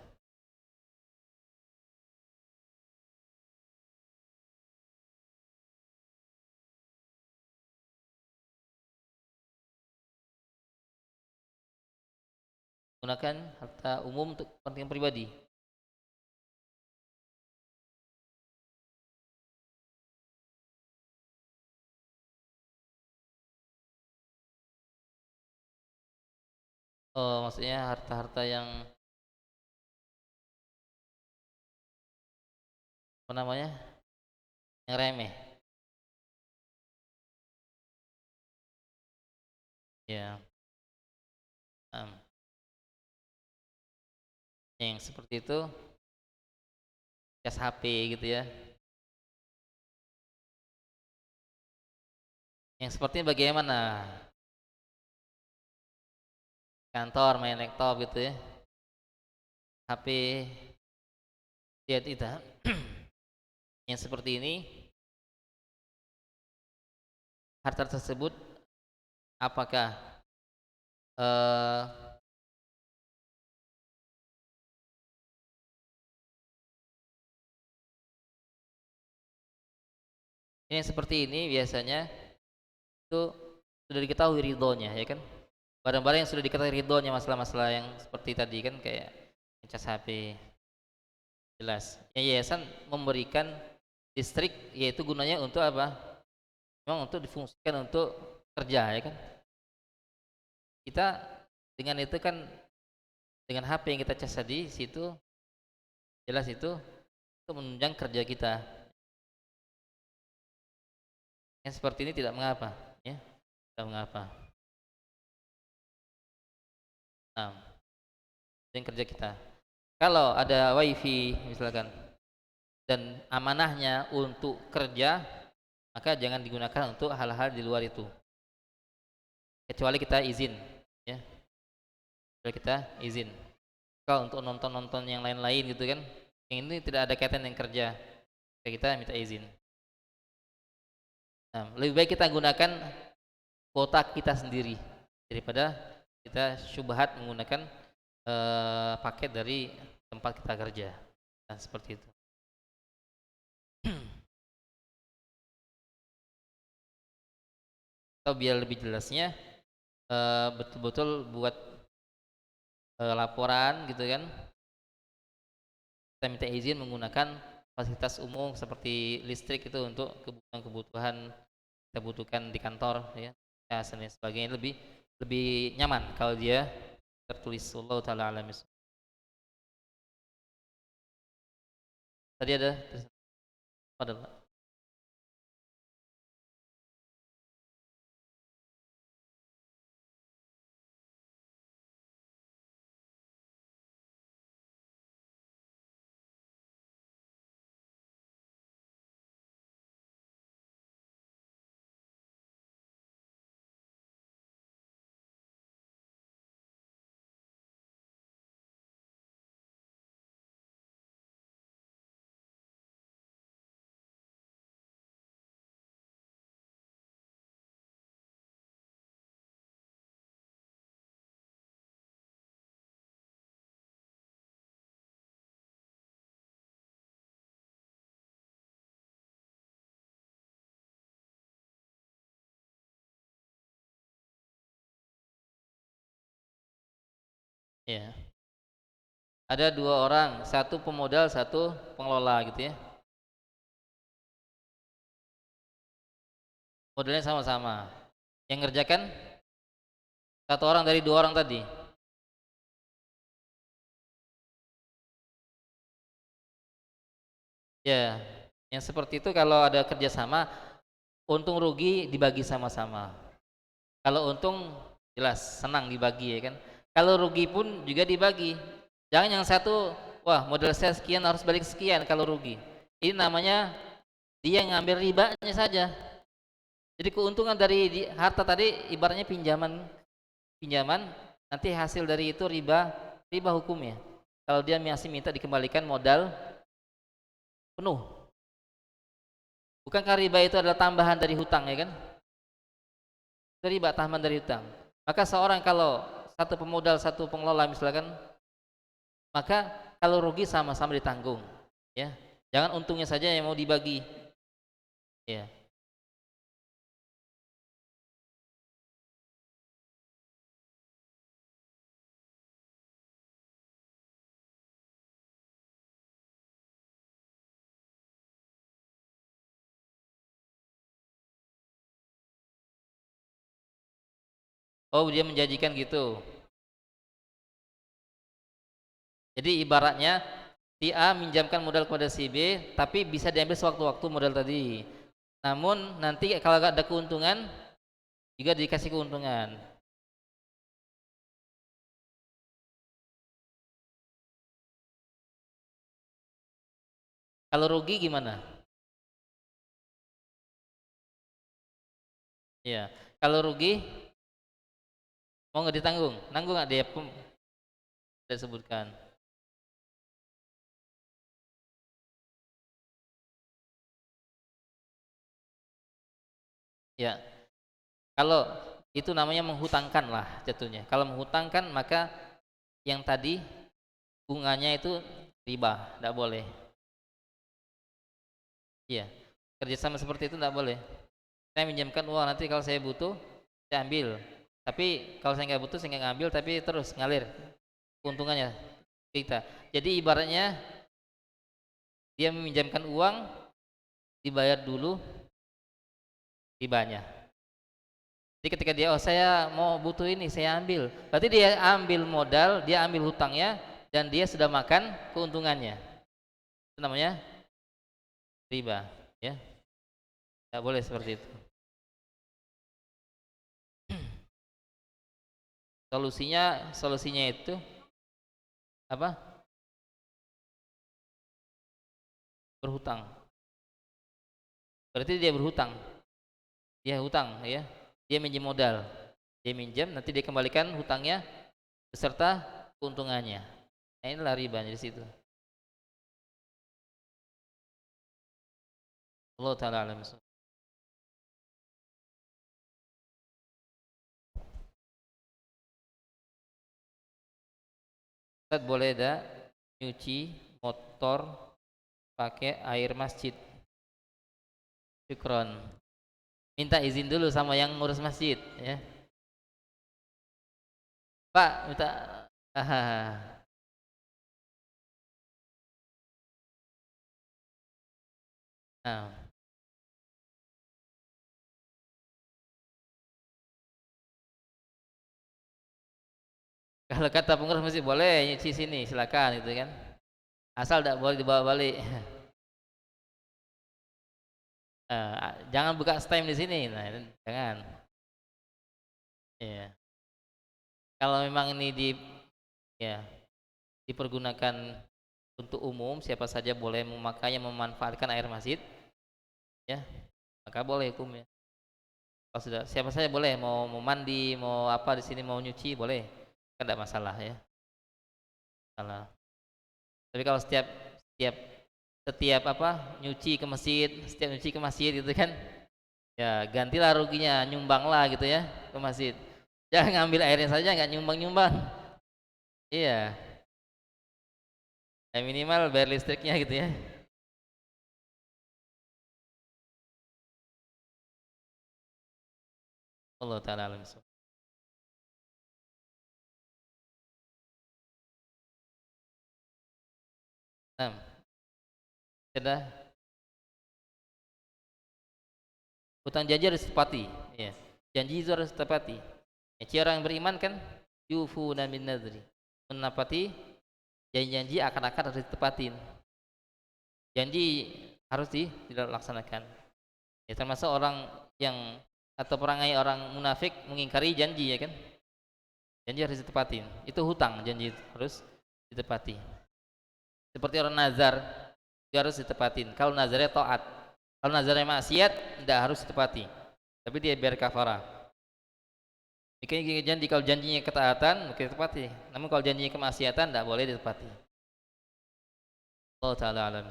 Gunakan harta umum untuk kepentingan pribadi. Oh, maksudnya harta-harta yang apa namanya? Yang remeh. Ya. Yang seperti itu cas HP gitu ya. Yang sepertinya bagaimana? Kantor main laptop gitu ya. HP dia tidak. Yang seperti ini harta tersebut apakah eh, Ini seperti ini biasanya itu sudah diketahui ridhonya, ya kan? Barang-barang yang sudah diketahui ridhonya, masalah-masalah yang seperti tadi kan, kayak ngecas HP, jelas. Yayasan memberikan listrik, yaitu gunanya untuk apa? Memang untuk difungsikan untuk kerja, ya kan? Kita dengan itu kan, dengan HP yang kita cas tadi situ, jelas itu untuk menunjang kerja kita. Yang seperti ini tidak mengapa, ya, tidak mengapa. Nah, yang kerja kita. Kalau ada wifi misalkan dan amanahnya untuk kerja, maka jangan digunakan untuk hal-hal di luar itu. Kecuali kita izin, ya. Kecuali kita izin. Kalau untuk nonton-nonton yang lain-lain gitu kan, yang ini tidak ada kaitan dengan kerja, kita minta izin. Nah, lebih baik kita gunakan kuota kita sendiri daripada kita syubhat menggunakan paket dari tempat kita kerja. Nah, seperti itu. Atau biar lebih jelasnya, betul-betul buat laporan gitu kan, kita minta izin menggunakan fasilitas umum seperti listrik itu untuk kebutuhan kita butuhkan di kantor, ya, dan sebagainya, lebih lebih nyaman kalau dia tertulis. Wallahu taala alam. Tadi ada pada. Ya, ada dua orang, satu pemodal, satu pengelola gitu ya. Modalnya sama-sama. Yang ngerjakan satu orang dari dua orang tadi. Ya, yang seperti itu kalau ada kerjasama, untung rugi dibagi sama-sama. Kalau untung jelas senang dibagi, ya kan. Kalau rugi pun juga dibagi. Jangan yang satu, wah modal saya sekian harus balik sekian kalau rugi. Ini namanya dia ngambil ribanya saja. Jadi keuntungan dari harta tadi ibaratnya pinjaman, pinjaman, nanti hasil dari itu riba, riba hukumnya. Kalau dia masih minta dikembalikan modal penuh. Bukankah riba itu adalah tambahan dari hutang, ya kan? Itu riba tambahan dari hutang. Maka seorang kalau satu pemodal, satu pengelola misalkan, maka kalau rugi sama-sama ditanggung, ya. Jangan untungnya saja yang mau dibagi, ya. Oh, dia menjanjikan gitu. Jadi ibaratnya si A minjamkan modal kepada si B, tapi bisa diambil sewaktu-waktu modal tadi. Namun nanti kalau ada keuntungan juga dikasih keuntungan. Kalau rugi gimana? Ya, kalau rugi mau nggak ditanggung? Nanggung nggak dia? Tidak sebutkan. Ya, kalau itu namanya menghutangkan lah jatuhnya. Kalau menghutangkan maka yang tadi bunganya itu riba, tidak boleh. Iya. kerjasama seperti itu tidak boleh. Saya minjamkan uang, nanti kalau saya butuh saya ambil, tapi kalau saya nggak butuh saya nggak ngambil, tapi terus ngalir keuntungannya kita. Jadi ibaratnya dia meminjamkan uang, dibayar dulu ribanya. Jadi ketika dia, oh saya mau butuh ini, saya ambil, berarti dia ambil modal, dia ambil hutangnya, dan dia sudah makan keuntungannya. Itu namanya riba, ya. Tidak boleh seperti itu. Solusinya itu apa? Berhutang. Berarti dia berhutang. Dia hutang, ya. Dia minjem modal. Dia minjem, nanti dia kembalikan hutangnya beserta keuntungannya. Nah, inilah riba di situ. Allah taala alam. Ustaz, boleh dah nyuci motor pakai air masjid? Syukron. Minta izin dulu sama yang ngurus masjid, ya. Pak, minta. Nah, kalau kata pengurus masjid boleh nyuci sini, silakan gitu kan. Asal tidak boleh dibawa balik. Jangan buka stem di sini. Nah, jangan. Iya. Kalau memang ini ya, dipergunakan untuk umum, siapa saja boleh memakainya, memanfaatkan air masjid, ya, maka boleh hukumnya. Kalau sudah siapa saja boleh, mau mandi, mau apa di sini, mau nyuci boleh, kan tidak masalah, ya. Salah. Tapi kalau setiap setiap apa nyuci ke masjid, setiap nyuci ke masjid gitu kan, ya gantilah ruginya, nyumbanglah gitu ya ke masjid. Jangan ngambil airnya saja, nggak nyumbang-nyumbang. Iya, ya minimal bayar listriknya gitu ya. Allah taala alam. Nah, sudah, hutang janji harus ditepati, ya. Janji itu harus ditepati. Ya, ciri orang yang beriman kan yufuna bin nadri, menepati janji-janji akan harus ditepatin. Janji harus dilaksanakan. Ya, termasuk orang yang atau perangai orang munafik mengingkari janji, ya kan? Janji harus ditepatin. Itu hutang, janji itu harus ditepati. Seperti orang nazar, dia harus ditepatin. Kalau nazarnya taat, kalau nazarnya maksiat, tidak harus ditepati. Tapi dia biar kafarah. Jika janji, kalau janjinya ketaatan, maka ditepati. Namun kalau janjinya kemaksiatan, tidak boleh ditepati. Allah taala alam.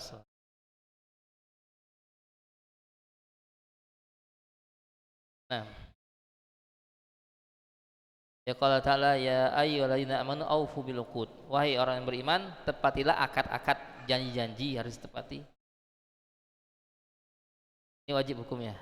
Nah, ya qala ta'ala ya ayyuhalladzina amanu aufu bil uqud. Wahai orang yang beriman, tepatilah akad-akad, janji-janji harus tepati. Ini wajib hukumnya.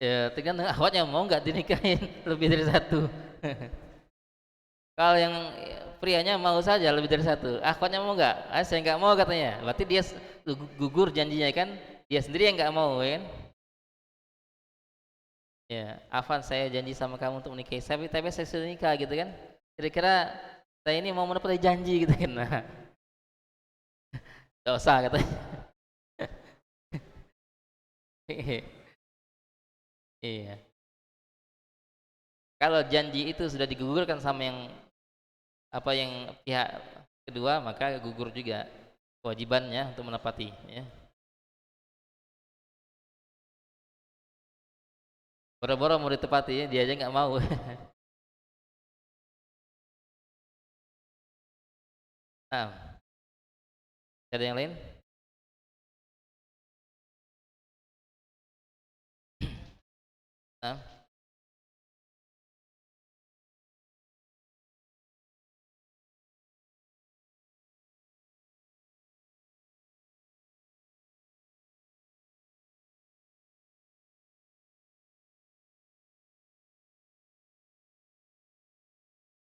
Ya tergantung akhwatnya mau nggak dinikahin lebih dari satu. Kalau yang prianya mau saja lebih dari satu, akhwatnya mau nggak? Saya nggak mau katanya. Berarti dia gugur janjinya kan? Dia sendiri yang nggak mau, ya kan? Ya, Afan saya janji sama kamu untuk menikahi, tapi saya sudah nikah gitu kan? Kira-kira saya ini mau menepati janji gitu kan? Nah, nggak usah katanya. Iya. Kalau janji itu sudah digugurkan sama yang pihak kedua, maka gugur juga kewajibannya untuk menepati, ya. Boro-boro mau ditepati, ya, dia aja nggak mau. Nah, ada yang lain? Nah,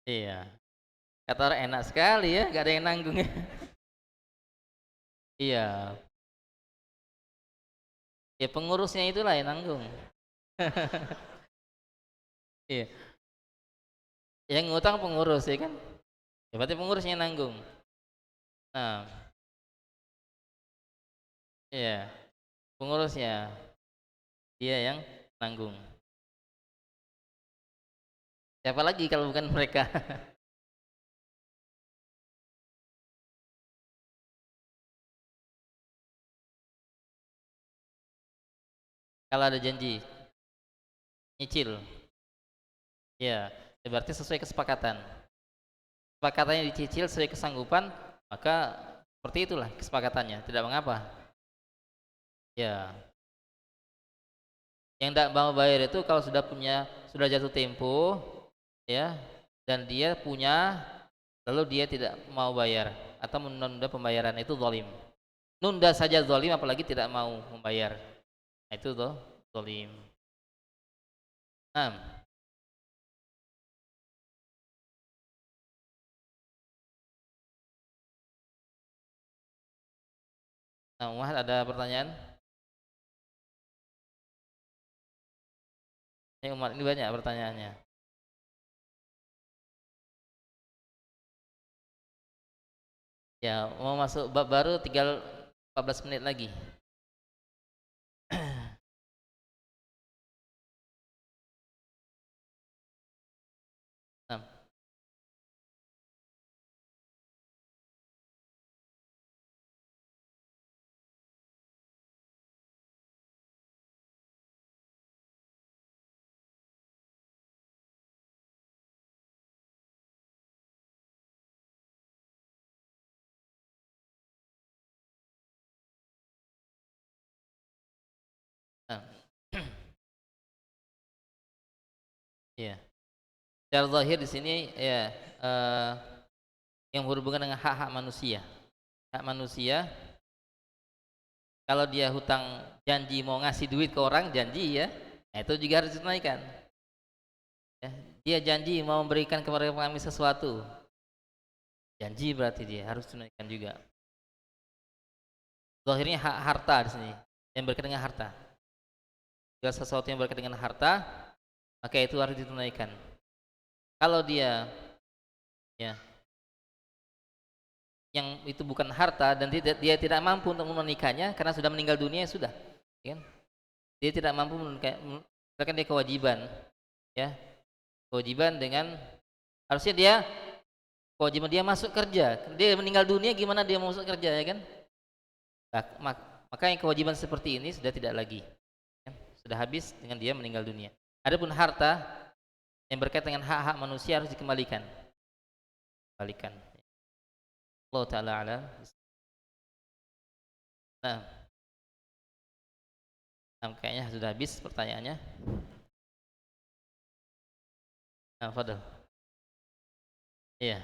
iya. Kata orang enak sekali ya, gak ada yang nanggung ya. Iya, ya pengurusnya itulah yang nanggung. Iya, yang ngutang pengurus ya kan? Ya berarti pengurusnya yang nanggung. Nah, iya, pengurusnya dia yang nanggung. Siapa lagi kalau bukan mereka? Kalau ada janji nyicil, ya, ya berarti sesuai kesepakatan. Kesepakatannya dicicil sesuai kesanggupan, maka seperti itulah kesepakatannya. Tidak mengapa. Ya, yang tidak mau bayar itu kalau sudah jatuh tempo, ya, dan dia punya, lalu dia tidak mau bayar atau menunda pembayaran, itu zalim. Nunda saja zalim, apalagi tidak mau membayar. Nah, itu tuh zalim. Nah, nah, Muhammad ada pertanyaan? Ini umat ini banyak pertanyaannya. Ya, mau masuk bab baru tinggal 14 menit lagi. Nah, nah. Iya. Secara zahir di sini ya, eh, yang berhubungan dengan hak-hak manusia. Hak manusia, kalau dia hutang janji mau ngasih duit ke orang, janji ya, nah itu juga harus ditunaikan. Ya. Dia janji mau memberikan kepada kami sesuatu, janji berarti dia harus tunaikan juga. Zahirnya hak harta di sini, yang berkaitan dengan harta. Jika sesuatu yang berkaitan dengan harta, maka itu harus ditunaikan. Kalau dia, ya, yang itu bukan harta dan dia tidak mampu untuk menunaikannya karena sudah meninggal dunia, ya sudah, ya kan? Dia tidak mampu menunaikan, dia kewajiban, ya, kewajiban dengan, harusnya dia, kewajiban dia masuk kerja. Dia meninggal dunia, gimana dia mau masuk kerja, ya kan? Nah, maka yang kewajiban seperti ini sudah tidak lagi, ya, sudah habis dengan dia meninggal dunia. Adapun harta yang berkaitan dengan hak-hak manusia harus dikembalikan. Kembalikan. Allah Ta'ala alam. Nah, kayaknya sudah habis pertanyaannya. Nah, Fadl. Iya,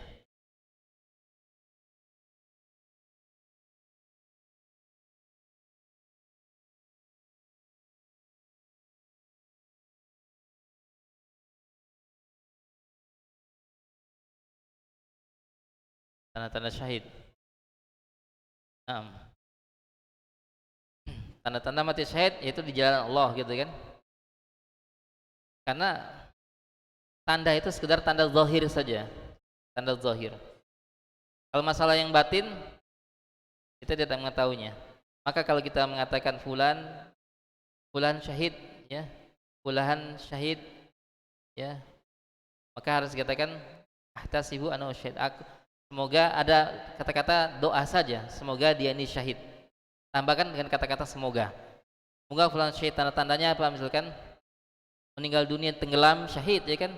tanda-tanda syahid. Nah, tanda-tanda mati syahid yaitu di jalan Allah gitu kan. Karena tanda itu sekedar tanda zahir saja. Tanda zahir. Kalau masalah yang batin, kita tidak mengetahuinya. Maka kalau kita mengatakan fulan, fulan syahid, ya, fulan syahid, ya, maka harus dikatakan ahtasibu anau syahid. Semoga ada kata-kata doa saja, semoga dia ini syahid. Tambahkan dengan kata-kata semoga. Semoga fulan syahid, tanda-tandanya apa? Misalkan meninggal dunia tenggelam, syahid, ya kan?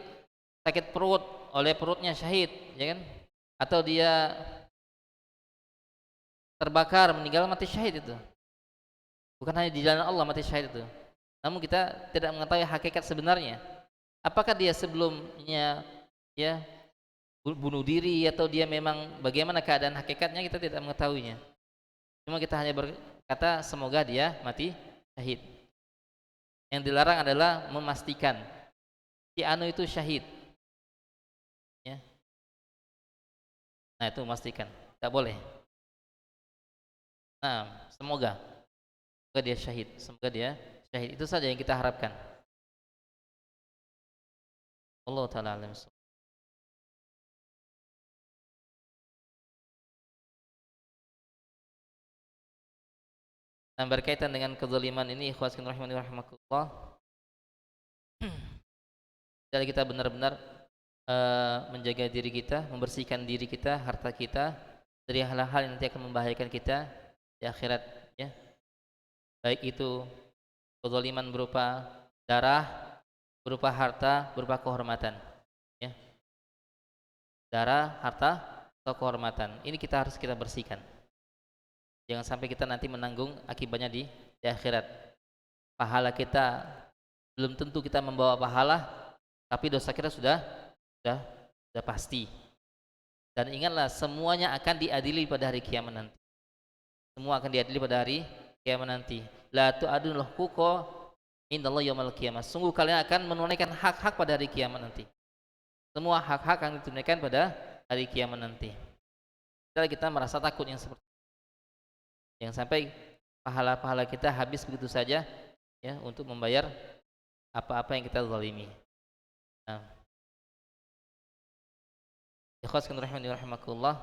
Sakit perut, oleh perutnya, syahid, ya kan? Atau dia terbakar, meninggal mati syahid itu. Bukan hanya di jalan Allah mati syahid itu. Namun kita tidak mengetahui hakikat sebenarnya. Apakah dia sebelumnya ya bunuh diri atau dia memang bagaimana keadaan hakikatnya kita tidak mengetahuinya. Cuma kita hanya berkata semoga dia mati syahid. Yang dilarang adalah memastikan si anu itu syahid. Ya. Nah itu memastikan, tidak boleh. Nah semoga dia syahid, semoga dia syahid. Itu saja yang kita harapkan. Allah Ta'ala alam. Nah, berkaitan dengan kezaliman ini, ikhwaskin rahimani rahimakumullah, jadi kita benar-benar menjaga diri kita, membersihkan diri kita, harta kita dari hal-hal yang nanti akan membahayakan kita di akhirat, ya. Baik itu kezaliman berupa darah, berupa harta, berupa kehormatan, ya. Darah, harta, atau kehormatan. Ini harus kita bersihkan. Jangan sampai kita nanti menanggung akibatnya di akhirat. Pahala kita belum tentu kita membawa pahala, tapi dosa kita sudah pasti. Dan ingatlah semuanya akan diadili pada hari kiamat nanti. Semua akan diadili pada hari kiamat nanti. La tu'adunul huquqa indallahi yaumil qiyamah. Sungguh kalian akan menunaikan hak-hak pada hari kiamat nanti. Semua hak-hak akan ditunaikan pada hari kiamat nanti. Kita merasa takut yang seperti itu. Jangan sampai pahala-pahala kita habis begitu saja, ya, untuk membayar apa-apa yang kita zalimi. Nah, ikhwaskan rahimani rahimakumullah.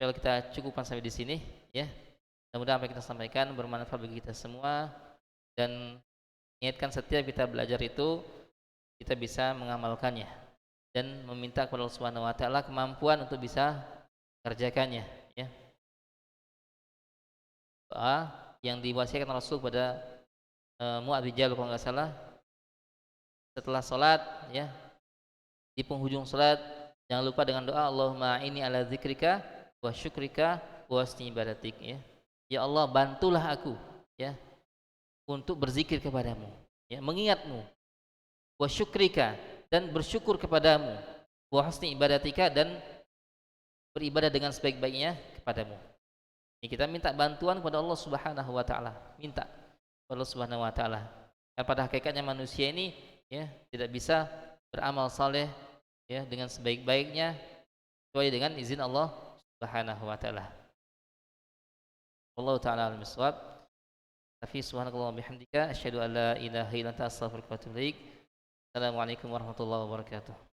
Kalau kita cukupkan sampai di sini, ya. Mudah-mudahan apa yang kita sampaikan bermanfaat bagi kita semua, dan ingatkan setiap kita belajar itu kita bisa mengamalkannya dan meminta kepada Allah Subhanahu wa taala kemampuan untuk bisa kerjakannya, ya. Doa yang diwasiatkan Rasul pada Mu'adz bin Jabal kalau nggak salah, setelah sholat, ya, di penghujung sholat jangan lupa dengan doa Allahumma inni ala zikrika wa syukrika wa husni ibadatik, ya. Ya Allah, bantulah aku, ya, untuk berzikir kepadamu, ya, mengingatmu, wa syukrika, dan bersyukur kepadamu, wa husni ibadatika, dan beribadah dengan sebaik-baiknya kepadamu. Ini kita minta bantuan kepada Allah Subhanahu wa taala, minta kepada Allah Subhanahu wa taala. Dan pada hakikatnya manusia ini, ya, tidak bisa beramal saleh, ya, dengan sebaik-baiknya kecuali dengan izin Allah Subhanahu wa taala. Wallahu taala alim bissawab. Subhanakallahumma bihamdika asyhadu an la ilaha illa anta astaghfiruka wa atubu ilaik. Assalamualaikum warahmatullahi wabarakatuh.